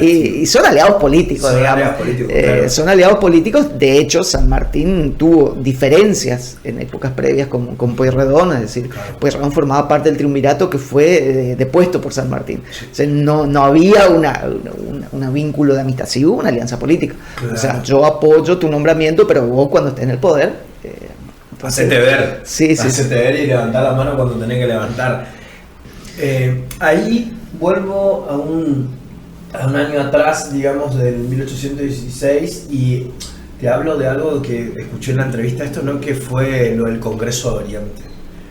y son aliados políticos, digamos. Son aliados políticos. De hecho, San Martín tuvo diferencias en épocas previas con Pueyrredón, es decir, claro, Pueyrredón formaba parte del triunvirato que fue depuesto por San Martín. O sea, no había un vínculo de amistad, sí hubo una alianza política. Claro. O sea, yo apoyo tu nombramiento, pero vos cuando estés en el poder, hacete ver, hacete ver y levantar la mano cuando tenés que levantar. Ahí vuelvo a un año atrás, digamos, del 1816, y te hablo de algo que escuché en la entrevista, esto, ¿no? Que fue lo del Congreso de Oriente.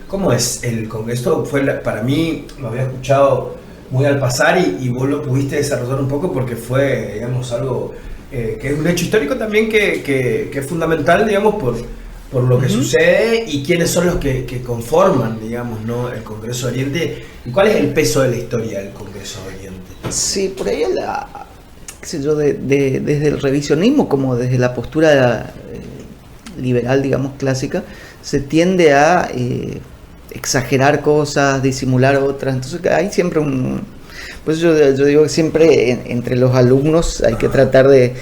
¿Cómo es el Congreso? Para mí, lo había escuchado muy al pasar, y vos lo pudiste desarrollar un poco porque fue, digamos, algo que es un hecho histórico también que es fundamental, digamos, por lo que sucede y quiénes son los que conforman, digamos, ¿no? El Congreso de Oriente, y cuál es el peso de la historia del Congreso de Oriente. Sí, por ahí qué sé yo, desde el revisionismo como desde la postura liberal, digamos, clásica, se tiende a exagerar cosas, disimular otras. Entonces hay siempre pues yo digo que siempre entre los alumnos hay que tratar de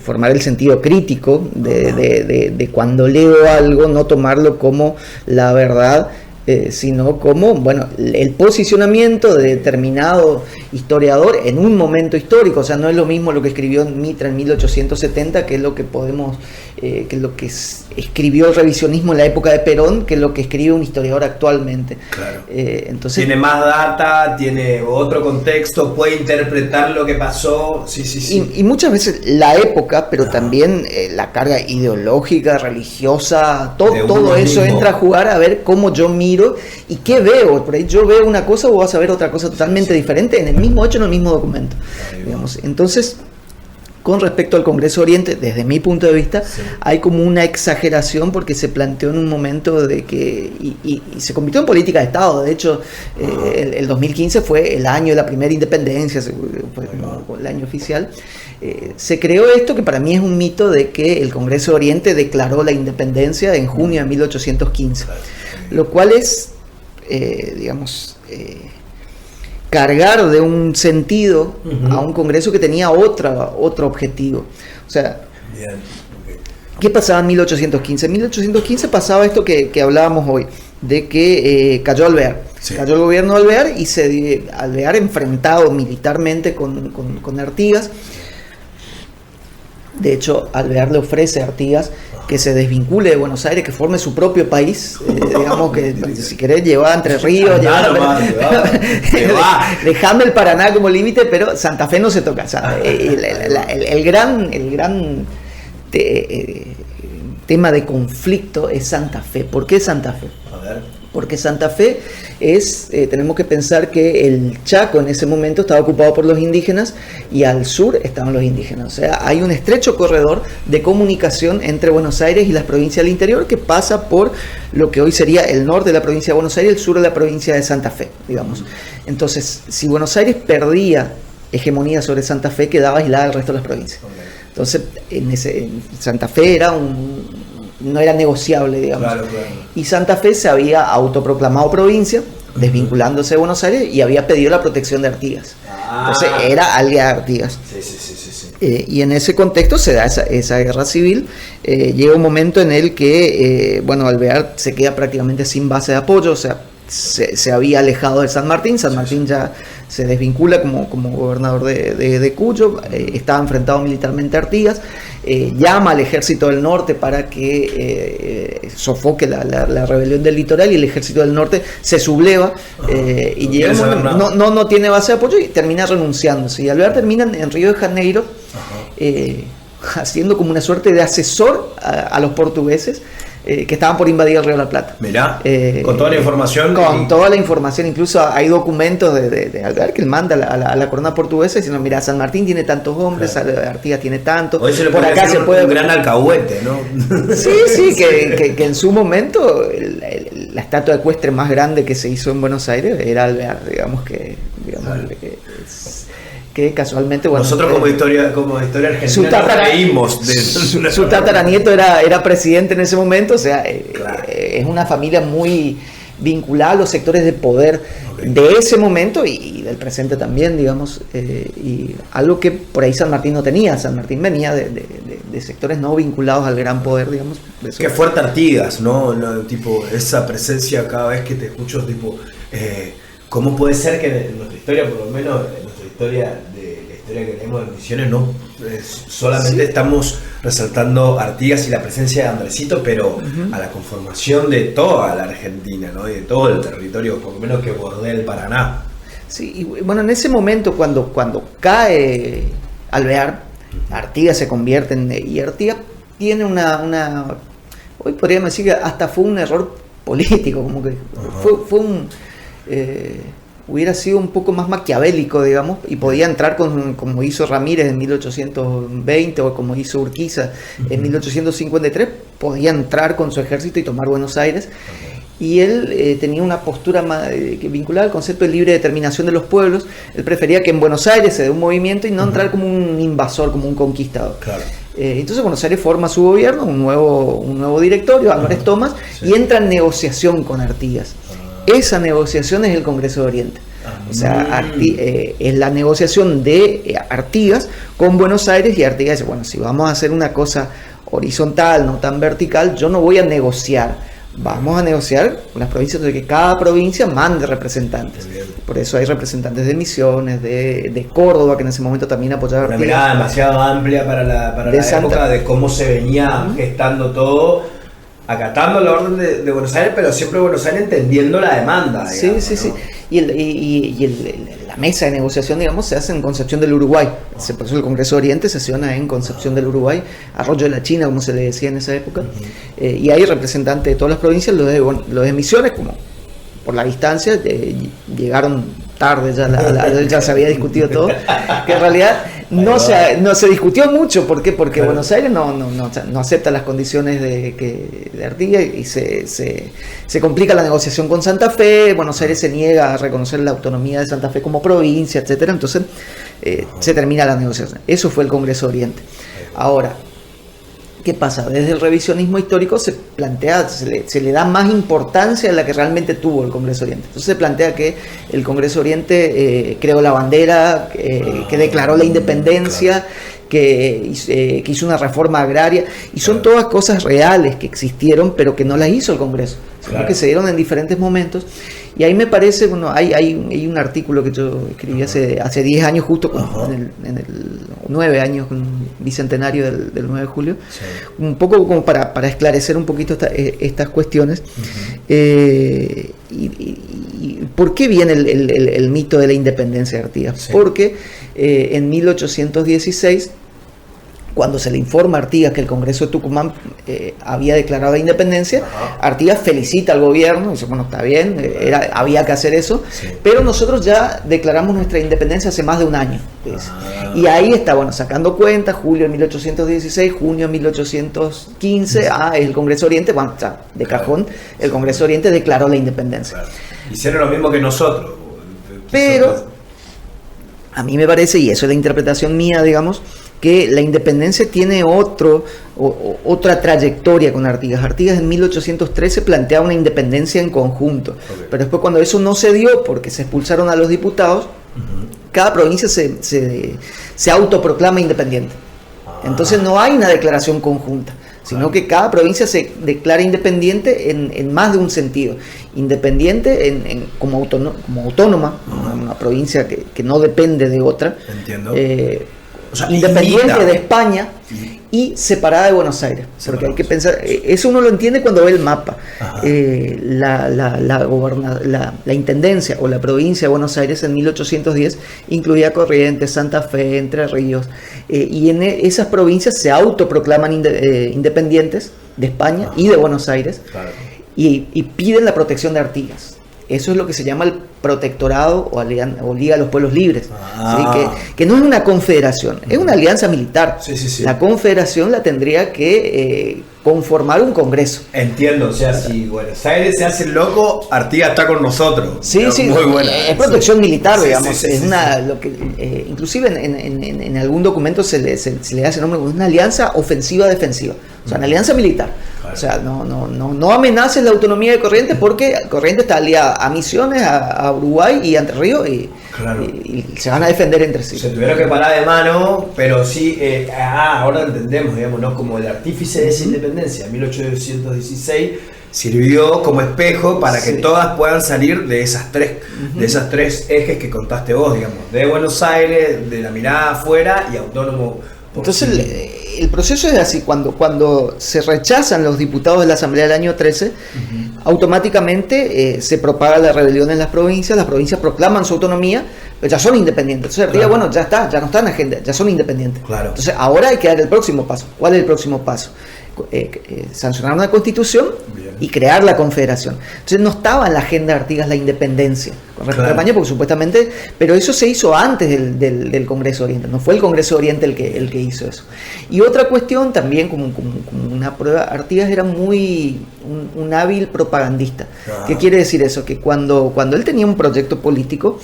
formar el sentido crítico de cuando leo algo, no tomarlo como la verdad, sino como, bueno, el posicionamiento de determinado historiador en un momento histórico. O sea, no es lo mismo lo que escribió Mitra en 1870, que es lo que podemos, que es lo que escribió el revisionismo en la época de Perón, que es lo que escribe un historiador actualmente. Claro. Entonces, tiene más data, tiene otro contexto, puede interpretar lo que pasó. Sí. Y muchas veces la época, pero también la carga ideológica, religiosa, todo eso mismo entra a jugar a ver cómo yo miro y qué veo. Por ahí yo veo una cosa, vos vas a ver otra cosa totalmente diferente en el mismo hecho, en el mismo documento, digamos. Entonces, con respecto al Congreso Oriente, desde mi punto de vista, hay como una exageración porque se planteó en un momento de que, y se convirtió en política de Estado. De hecho, el 2015 fue el año de la primera independencia, fue el año oficial. Se creó esto que para mí es un mito de que el Congreso Oriente declaró la independencia en junio de 1815, lo cual es, digamos, cargar de un sentido a un Congreso que tenía otro objetivo. O sea, ¿qué pasaba en 1815? En 1815 pasaba esto que hablábamos hoy, de que cayó Alvear. Cayó el gobierno de Alvear y Alvear enfrentado militarmente con Artigas. De hecho, Alvear le ofrece a Artigas que se desvincule de Buenos Aires, que forme su propio país, digamos que si querés llevar Entre Ríos, dejame el Paraná como límite, pero Santa Fe no se toca. O sea, el gran tema de conflicto es Santa Fe. ¿Por qué Santa Fe? Porque Santa Fe tenemos que pensar que el Chaco en ese momento estaba ocupado por los indígenas y al sur estaban los indígenas. O sea, hay un estrecho corredor de comunicación entre Buenos Aires y las provincias del interior que pasa por lo que hoy sería el norte de la provincia de Buenos Aires y el sur de la provincia de Santa Fe, digamos. Entonces, si Buenos Aires perdía hegemonía sobre Santa Fe, quedaba aislada del resto de las provincias. Entonces, Santa Fe no era negociable, digamos. Claro. Y Santa Fe se había autoproclamado provincia, desvinculándose de Buenos Aires, y había pedido la protección de Artigas. Entonces era aliada de Artigas. Y en ese contexto se da esa guerra civil. Llega un momento en el que, Alvear se queda prácticamente sin base de apoyo, o sea, se había alejado de San Martín. San Martín ya se desvincula como gobernador de Cuyo, estaba enfrentado militarmente a Artigas, llama al ejército del norte para que sofoque la rebelión del litoral, y el ejército del norte se subleva y llega no tiene base de apoyo y termina renunciándose. Y Alvear termina en Río de Janeiro haciendo como una suerte de asesor a los portugueses que estaban por invadir el Río de la Plata. Mirá, con toda la información. Con toda la información, incluso hay documentos de Alvear que él manda a la corona portuguesa diciendo, mira, San Martín tiene tantos hombres, Artigas tiene tantos, por acá se puede... Un gran alcahuete, ¿no? Sí, que en su momento la estatua ecuestre más grande que se hizo en Buenos Aires era Alvear, que casualmente nosotros como historia argentina reímos de su tataranieto era presidente en ese momento, o sea, es una familia muy vinculada a los sectores de poder de ese momento y del presente también, digamos, y algo que por ahí San Martín no tenía. San Martín venía de sectores no vinculados al gran poder, digamos. Qué fuerte Artigas, ¿no? Tipo, esa presencia cada vez que te escucho, tipo, ¿cómo puede ser que en nuestra historia, por lo menos en nuestra historia que tenemos en Misiones, no solamente estamos resaltando Artigas y la presencia de Andresito, pero a la conformación de toda la Argentina, ¿no? Y de todo el territorio, por lo menos que bordea el Paraná. Sí, y bueno, en ese momento cuando cae Alvear, Artigas se convierte y Artigas tiene hoy podríamos decir que hasta fue un error político, como que fue un hubiera sido un poco más maquiavélico, digamos, y podía entrar como hizo Ramírez en 1820 o como hizo Urquiza en 1853, podía entrar con su ejército y tomar Buenos Aires. Y él tenía una postura más vinculada al concepto de libre determinación de los pueblos. Él prefería que en Buenos Aires se dé un movimiento y no entrar como un invasor, como un conquistador. Claro. Entonces Buenos Aires forma su gobierno, un nuevo directorio, Álvarez Tomás, y entra en negociación con Artigas. Esa negociación es el Congreso de Oriente. O sea, es la negociación de Artigas con Buenos Aires, y Artigas dice, bueno, si vamos a hacer una cosa horizontal, no tan vertical, yo no voy a negociar. Vamos a negociar con las provincias, de que cada provincia mande representantes. Por eso hay representantes de Misiones, de Córdoba, que en ese momento también apoyaba a Artigas. Una mirada demasiado amplia para la época de cómo se venía gestando todo, acatando la orden de Buenos Aires, pero siempre Buenos Aires entendiendo la demanda. Digamos, sí. Y la mesa de negociación, digamos, se hace en Concepción del Uruguay. Por eso el Congreso de Oriente sesiona en Concepción del Uruguay, Arroyo de la China, como se le decía en esa época. Y hay representantes de todas las provincias, los de Misiones, como por la distancia, llegaron tarde, ya se había discutido todo, que en realidad no se discutió mucho. ¿Por qué? Porque claro, Buenos Aires no acepta las condiciones de Artigas y se complica la negociación con Santa Fe. Buenos Aires se niega a reconocer la autonomía de Santa Fe como provincia, etcétera. Entonces se termina la negociación. Eso fue el Congreso de Oriente. Ahora, ¿qué pasa? Desde el revisionismo histórico se le da más importancia a la que realmente tuvo el Congreso Oriente. Entonces se plantea que el Congreso Oriente creó la bandera, que declaró la independencia, que hizo una reforma agraria, y son todas cosas reales que existieron, pero que no las hizo el Congreso, sino que se dieron en diferentes momentos. Y ahí me parece, bueno, hay un artículo que yo escribí hace 10 años, justo en el 9 años, con el bicentenario del 9 de julio, un poco como para esclarecer un poquito estas cuestiones. Y ¿por qué viene el mito de la independencia de Artigas? Porque en 1816, cuando se le informa a Artigas que el Congreso de Tucumán había declarado la independencia, Artigas felicita al gobierno, dice, bueno, está bien, había que hacer eso, pero nosotros ya declaramos nuestra independencia hace más de un año. Y ahí está, bueno, sacando cuentas, julio de 1816, junio de 1815, el Congreso Oriente, bueno, ya, de cajón, el Congreso Oriente declaró la independencia. Claro. Hicieron lo mismo que nosotros. Pero a mí me parece, y eso es la interpretación mía, digamos, que la independencia tiene otra trayectoria con Artigas. Artigas en 1813 plantea una independencia en conjunto, pero después cuando eso no se dio porque se expulsaron a los diputados, cada provincia se autoproclama independiente. Entonces no hay una declaración conjunta, sino que cada provincia se declara independiente en más de un sentido. Independiente como autónoma, una provincia que no depende de otra. Entiendo. O sea, independiente de España y separada de Buenos Aires. Porque hay que pensar, eso uno lo entiende cuando ve el mapa. La intendencia o la provincia de Buenos Aires en 1810 incluía Corrientes, Santa Fe, Entre Ríos, y en esas provincias se autoproclaman independientes de España y de Buenos Aires, y piden la protección de Artigas. Eso es lo que se llama el protectorado o Liga de los Pueblos Libres, ¿sí? que no es una confederación, es una alianza militar. Sí. La confederación la tendría que conformar un congreso. Entiendo, o sea, si Buenos Aires se hace loco, Artigas está con nosotros. Sí, muy buena. Es protección militar, digamos. Sí, es una, lo que, inclusive en algún documento se le hace nombre, una alianza ofensiva-defensiva, o sea, una alianza militar. Claro. O sea, no amenaces la autonomía de Corrientes, porque Corrientes está aliada a Misiones, a Uruguay y a Entre Ríos, y se van a defender entre sí. Se tuvieron que parar de mano, pero sí, ahora entendemos, digamos, ¿no? Como el artífice de esa independencia, 1816, sirvió como espejo para que todas puedan salir de esas tres ejes que contaste vos, digamos, de Buenos Aires, de la mirada afuera y autónomo. Entonces el proceso es así: cuando se rechazan los diputados de la Asamblea del año 13, automáticamente se propaga la rebelión en las provincias proclaman su autonomía, pero ya son independientes. Entonces Artigas, bueno, ya está, ya no está en agenda, ya son independientes. Claro. Entonces ahora hay que dar el próximo paso. ¿Cuál es el próximo paso? Sancionar una constitución y crear la confederación. Entonces no estaba en la agenda de Artigas la independencia con respecto a España, porque supuestamente, pero eso se hizo antes del Congreso Oriente, no fue el Congreso Oriente el que hizo eso. Y otra cuestión también, como una prueba, Artigas era un hábil propagandista. ¿Qué quiere decir eso? Que cuando él tenía un proyecto político,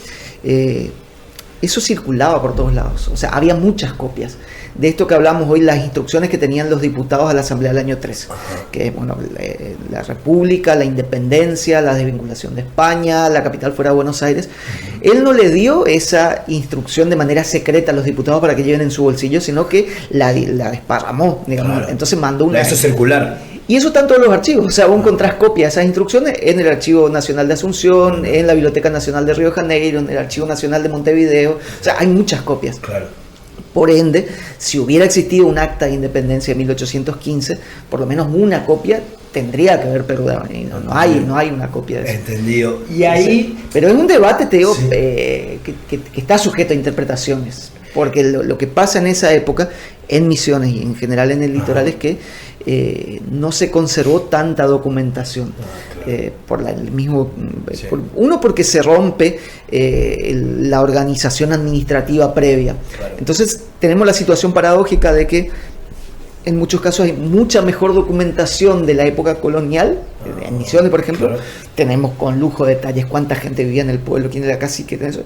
eso circulaba por todos lados, o sea, había muchas copias de esto que hablamos hoy, las instrucciones que tenían los diputados a la Asamblea del año 13, que bueno, la República, la independencia, la desvinculación de España, la capital fuera de Buenos Aires. Él no le dio esa instrucción de manera secreta a los diputados para que lleven en su bolsillo, sino que la desparramó, digamos. Entonces mandó una... Eso circular. Y eso está en todos los archivos, o sea, vos encontrás copias de esas instrucciones en el Archivo Nacional de Asunción, en la Biblioteca Nacional de Río de Janeiro, en el Archivo Nacional de Montevideo, o sea, hay muchas copias. Claro. Por ende, si hubiera existido un acta de independencia de 1815, por lo menos una copia tendría que haber perdurado. No hay una copia de eso. Entendido. Y ahí... Pero es un debate, te digo, que está sujeto a interpretaciones, porque lo que pasa en esa época, en Misiones y en general en el litoral, es que no se conservó tanta documentación. Uno, porque se rompe la organización administrativa previa. Entonces tenemos la situación paradójica de que en muchos casos hay mucha mejor documentación de la época colonial. En Misiones, por ejemplo, tenemos con lujo detalles cuánta gente vivía en el pueblo, quién era casi, qué eso.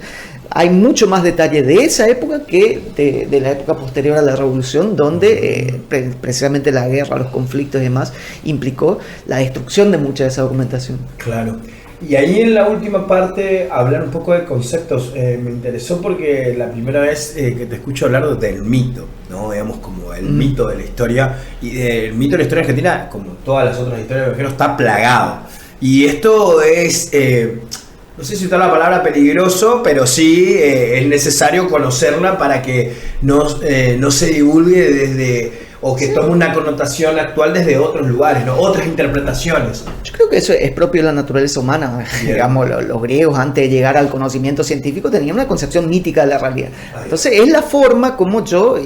Hay mucho más detalle de esa época que de la época posterior a la Revolución, donde precisamente la guerra, los conflictos y demás implicó la destrucción de mucha de esa documentación. Claro. Y ahí en la última parte, hablar un poco de conceptos. Me interesó porque la primera vez que te escucho hablar del mito, ¿no? Digamos, como el mito de la historia. Y el mito de la historia argentina, como todas las otras historias de viajeros, está plagado. Y esto es, no sé si usar la palabra peligroso, pero sí es necesario conocerla para que no se divulgue desde... o que tome una connotación actual desde otros lugares, ¿no? Otras interpretaciones. Yo creo que eso es propio de la naturaleza humana. Digamos, los griegos, antes de llegar al conocimiento científico, tenían una concepción mítica de la realidad. Entonces es la forma como yo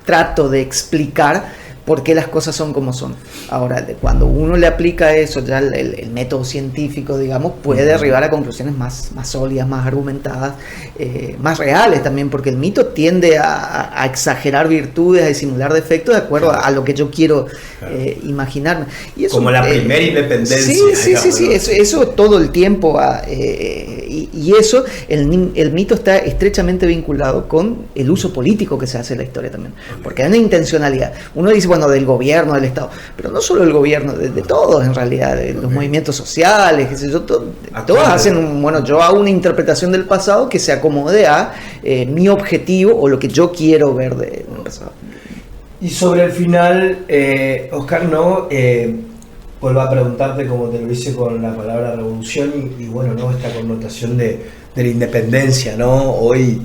trato de explicar por qué las cosas son como son. Ahora, cuando uno le aplica eso, ya el método científico, digamos, puede arribar a conclusiones más sólidas, más argumentadas, más reales también, porque el mito tiende a exagerar virtudes, a disimular defectos de acuerdo a lo que yo quiero imaginarme. Y eso, como la primera independencia. Sí, eso todo el tiempo. Y eso, el mito está estrechamente vinculado con el uso político que se hace en la historia también, porque hay una intencionalidad. Uno dice, bueno, del gobierno, del Estado, pero no solo del gobierno, de todos en realidad, de los movimientos sociales, qué sé yo, todos hacen, yo hago una interpretación del pasado que se acomode a mi objetivo o lo que yo quiero ver del pasado. Y sobre el final, Oscar, vuelvo a preguntarte, como te lo hice con la palabra revolución y bueno, ¿no? Esta connotación de la independencia, ¿no? Hoy,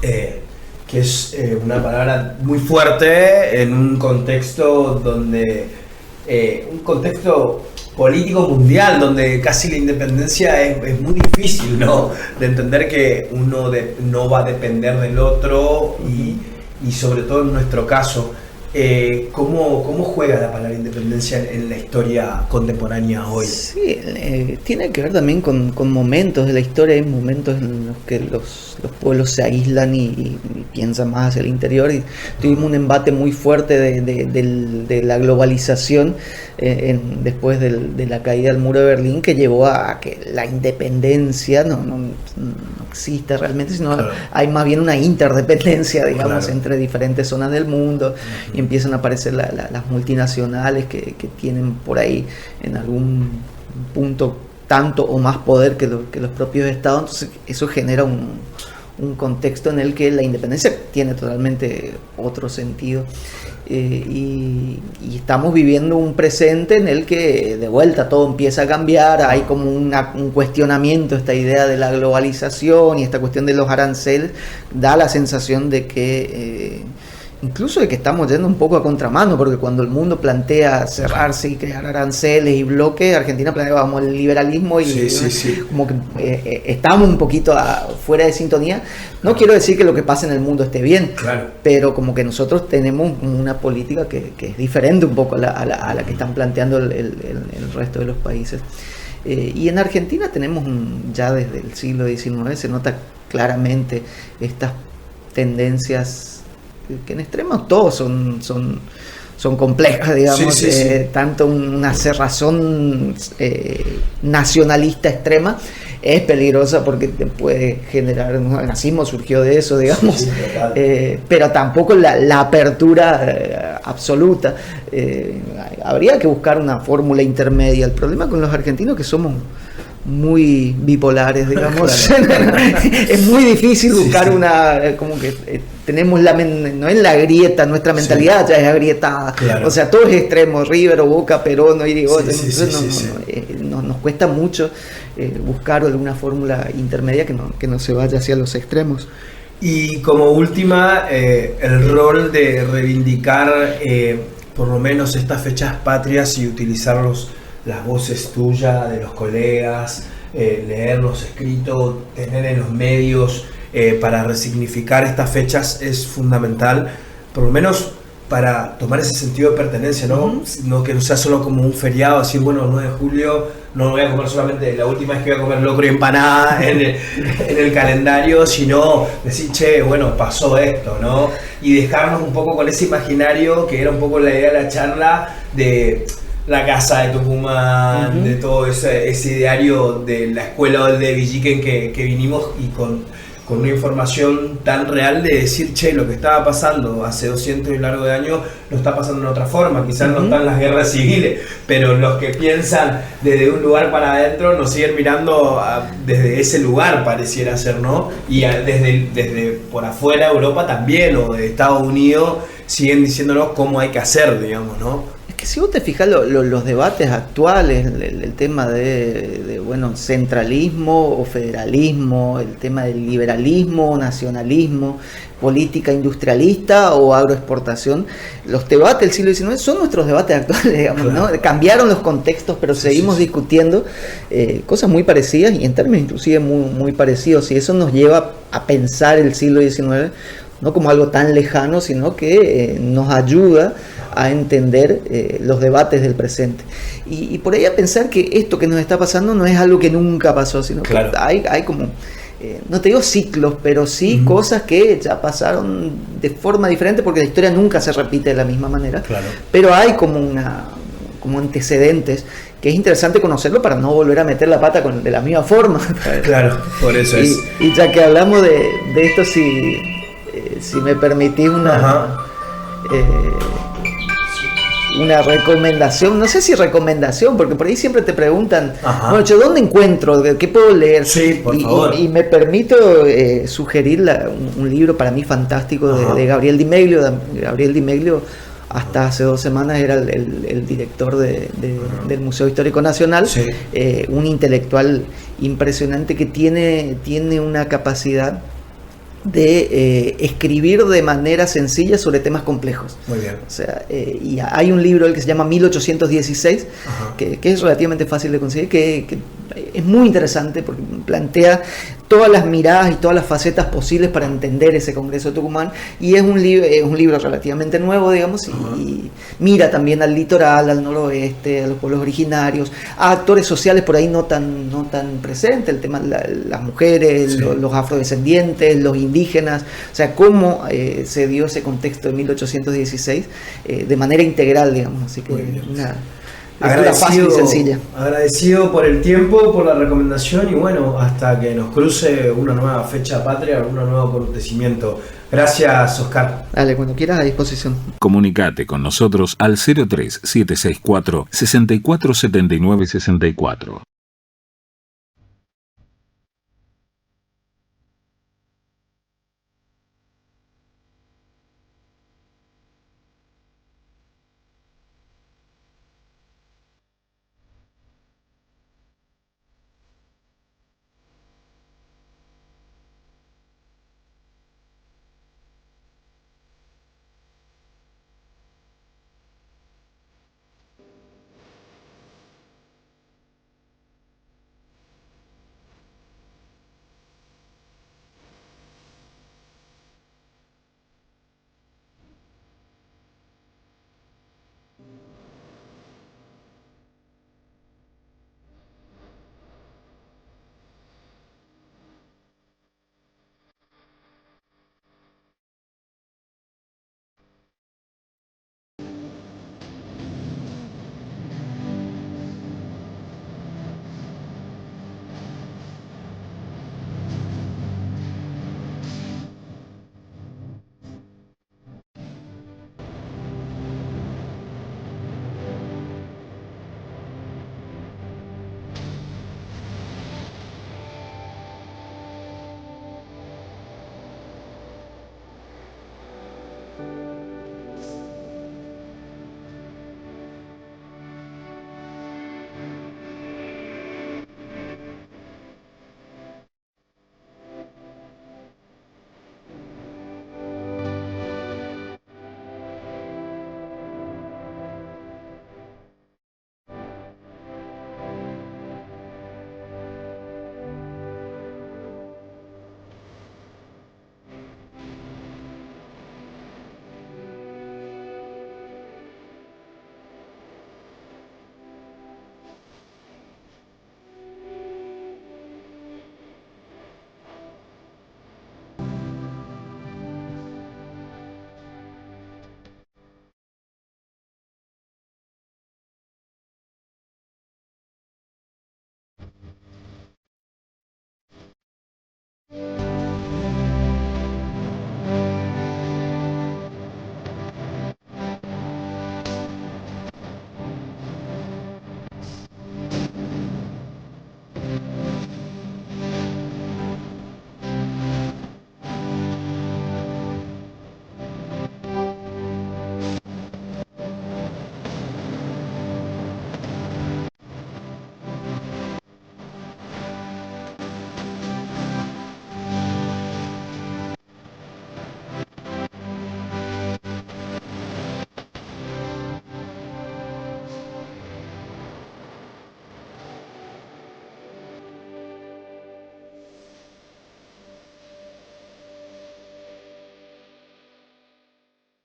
que es una palabra muy fuerte en un contexto un contexto político mundial, donde casi la independencia es muy difícil, ¿no? De entender que uno no va a depender del otro y sobre todo en nuestro caso, ¿cómo juega la palabra independencia en la historia contemporánea hoy? Sí, tiene que ver también con momentos de la historia. Hay momentos en los que los pueblos se aíslan y piensan más hacia el interior, y tuvimos un embate muy fuerte de la globalización después de la caída del muro de Berlín, que llevó a que la independencia no existe realmente, sino hay más bien una interdependencia, digamos, entre diferentes zonas del mundo, y empiezan a aparecer las multinacionales que tienen por ahí en algún punto tanto o más poder que los propios estados. Entonces eso genera un contexto en el que la independencia tiene totalmente otro sentido, y estamos viviendo un presente en el que de vuelta todo empieza a cambiar. Hay como un cuestionamiento, esta idea de la globalización y esta cuestión de los aranceles da la sensación de que incluso de que estamos yendo un poco a contramano, porque cuando el mundo plantea cerrarse y crear aranceles y bloques, Argentina plantea el liberalismo y como que estamos un poquito fuera de sintonía. No quiero decir que lo que pasa en el mundo esté bien, pero como que nosotros tenemos una política que es diferente un poco a la que están planteando el resto de los países. Y en Argentina tenemos ya desde el siglo XIX se nota claramente estas tendencias que en extremos todos son complejas, digamos, tanto una cerrazón nacionalista extrema es peligrosa porque te puede generar, el nazismo surgió de eso, digamos, pero tampoco la apertura absoluta. Habría que buscar una fórmula intermedia. El problema con los argentinos es que somos muy bipolares, digamos. Es muy difícil buscar como que tenemos no es la grieta, nuestra mentalidad ya es agrietada, o sea, todos extremos, River o Boca, Perón, nos cuesta mucho buscar alguna fórmula intermedia que no se vaya hacia los extremos. Y como última, el rol de reivindicar por lo menos estas fechas patrias y utilizar las voces tuyas, de los colegas, leer los escritos, tener en los medios para resignificar estas fechas es fundamental, por lo menos para tomar ese sentido de pertenencia, ¿no? No que no sea solo como un feriado, así, bueno, 9 de julio, no voy a comer solamente la última vez que voy a comer locro y empanada en el calendario, sino decir, che, bueno, pasó esto, ¿no? Y dejarnos un poco con ese imaginario que era un poco la idea de la charla de la casa de Tucumán, de todo ese ideario de la escuela de Villiquen que vinimos, y con una información tan real de decir, che, lo que estaba pasando hace 200 y largo de años no está pasando en otra forma, quizás no están las guerras civiles, pero los que piensan desde un lugar para adentro nos siguen mirando desde ese lugar, pareciera ser, ¿no? Y desde por afuera, Europa también, o de Estados Unidos, siguen diciéndonos cómo hay que hacer, digamos, ¿no? Que si vos te fijas los debates actuales, el tema de centralismo o federalismo, el tema del liberalismo, nacionalismo, política industrialista o agroexportación, los debates del siglo XIX son nuestros debates actuales, digamos, ¿no? Cambiaron los contextos, pero seguimos discutiendo cosas muy parecidas, y en términos inclusive muy, muy parecidos, y eso nos lleva a pensar el siglo XIX no como algo tan lejano, sino que nos ayuda a entender los debates del presente. Y por ahí a pensar que esto que nos está pasando no es algo que nunca pasó, sino Claro. que hay como, no te digo ciclos, pero sí cosas que ya pasaron de forma diferente, porque la historia nunca se repite de la misma manera. Claro. Pero hay como antecedentes que es interesante conocerlo para no volver a meter la pata de la misma forma. Claro, por eso es. Y ya que hablamos de esto, si me permitís Ajá. una recomendación, no sé si recomendación, porque por ahí siempre te preguntan, Ajá. bueno, yo, ¿dónde encuentro? ¿Qué puedo leer? Sí, por favor. Y me permito sugerir un libro para mí fantástico Ajá. de Gabriel Di Meglio. Gabriel Di Meglio hasta hace 2 semanas era el director del Museo Histórico Nacional, Sí. Un intelectual impresionante que tiene una capacidad de escribir de manera sencilla sobre temas complejos. Muy bien. O sea, y hay un libro que se llama 1816, Ajá. que es relativamente fácil de conseguir, que es muy interesante porque plantea todas las miradas y todas las facetas posibles para entender ese Congreso de Tucumán, y es un libro relativamente nuevo, digamos, y mira también al litoral, al noroeste, a los pueblos originarios, a actores sociales por ahí no tan presentes, el tema de las mujeres, Sí. los afrodescendientes, los indígenas, o sea, cómo se dio ese contexto de 1816 de manera integral, digamos, así que Muy bien. una lectura fácil y sencilla. Agradecido por el tiempo, por la recomendación y bueno, hasta que nos cruce una nueva fecha patria, un nuevo acontecimiento. Gracias, Oscar. Dale, cuando quieras, a disposición. Comunicate con nosotros al 03764 647964.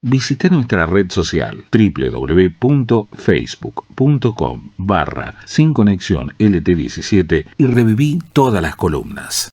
Visita nuestra red social www.facebook.com/Sin Conexión LT17 y reviví todas las columnas.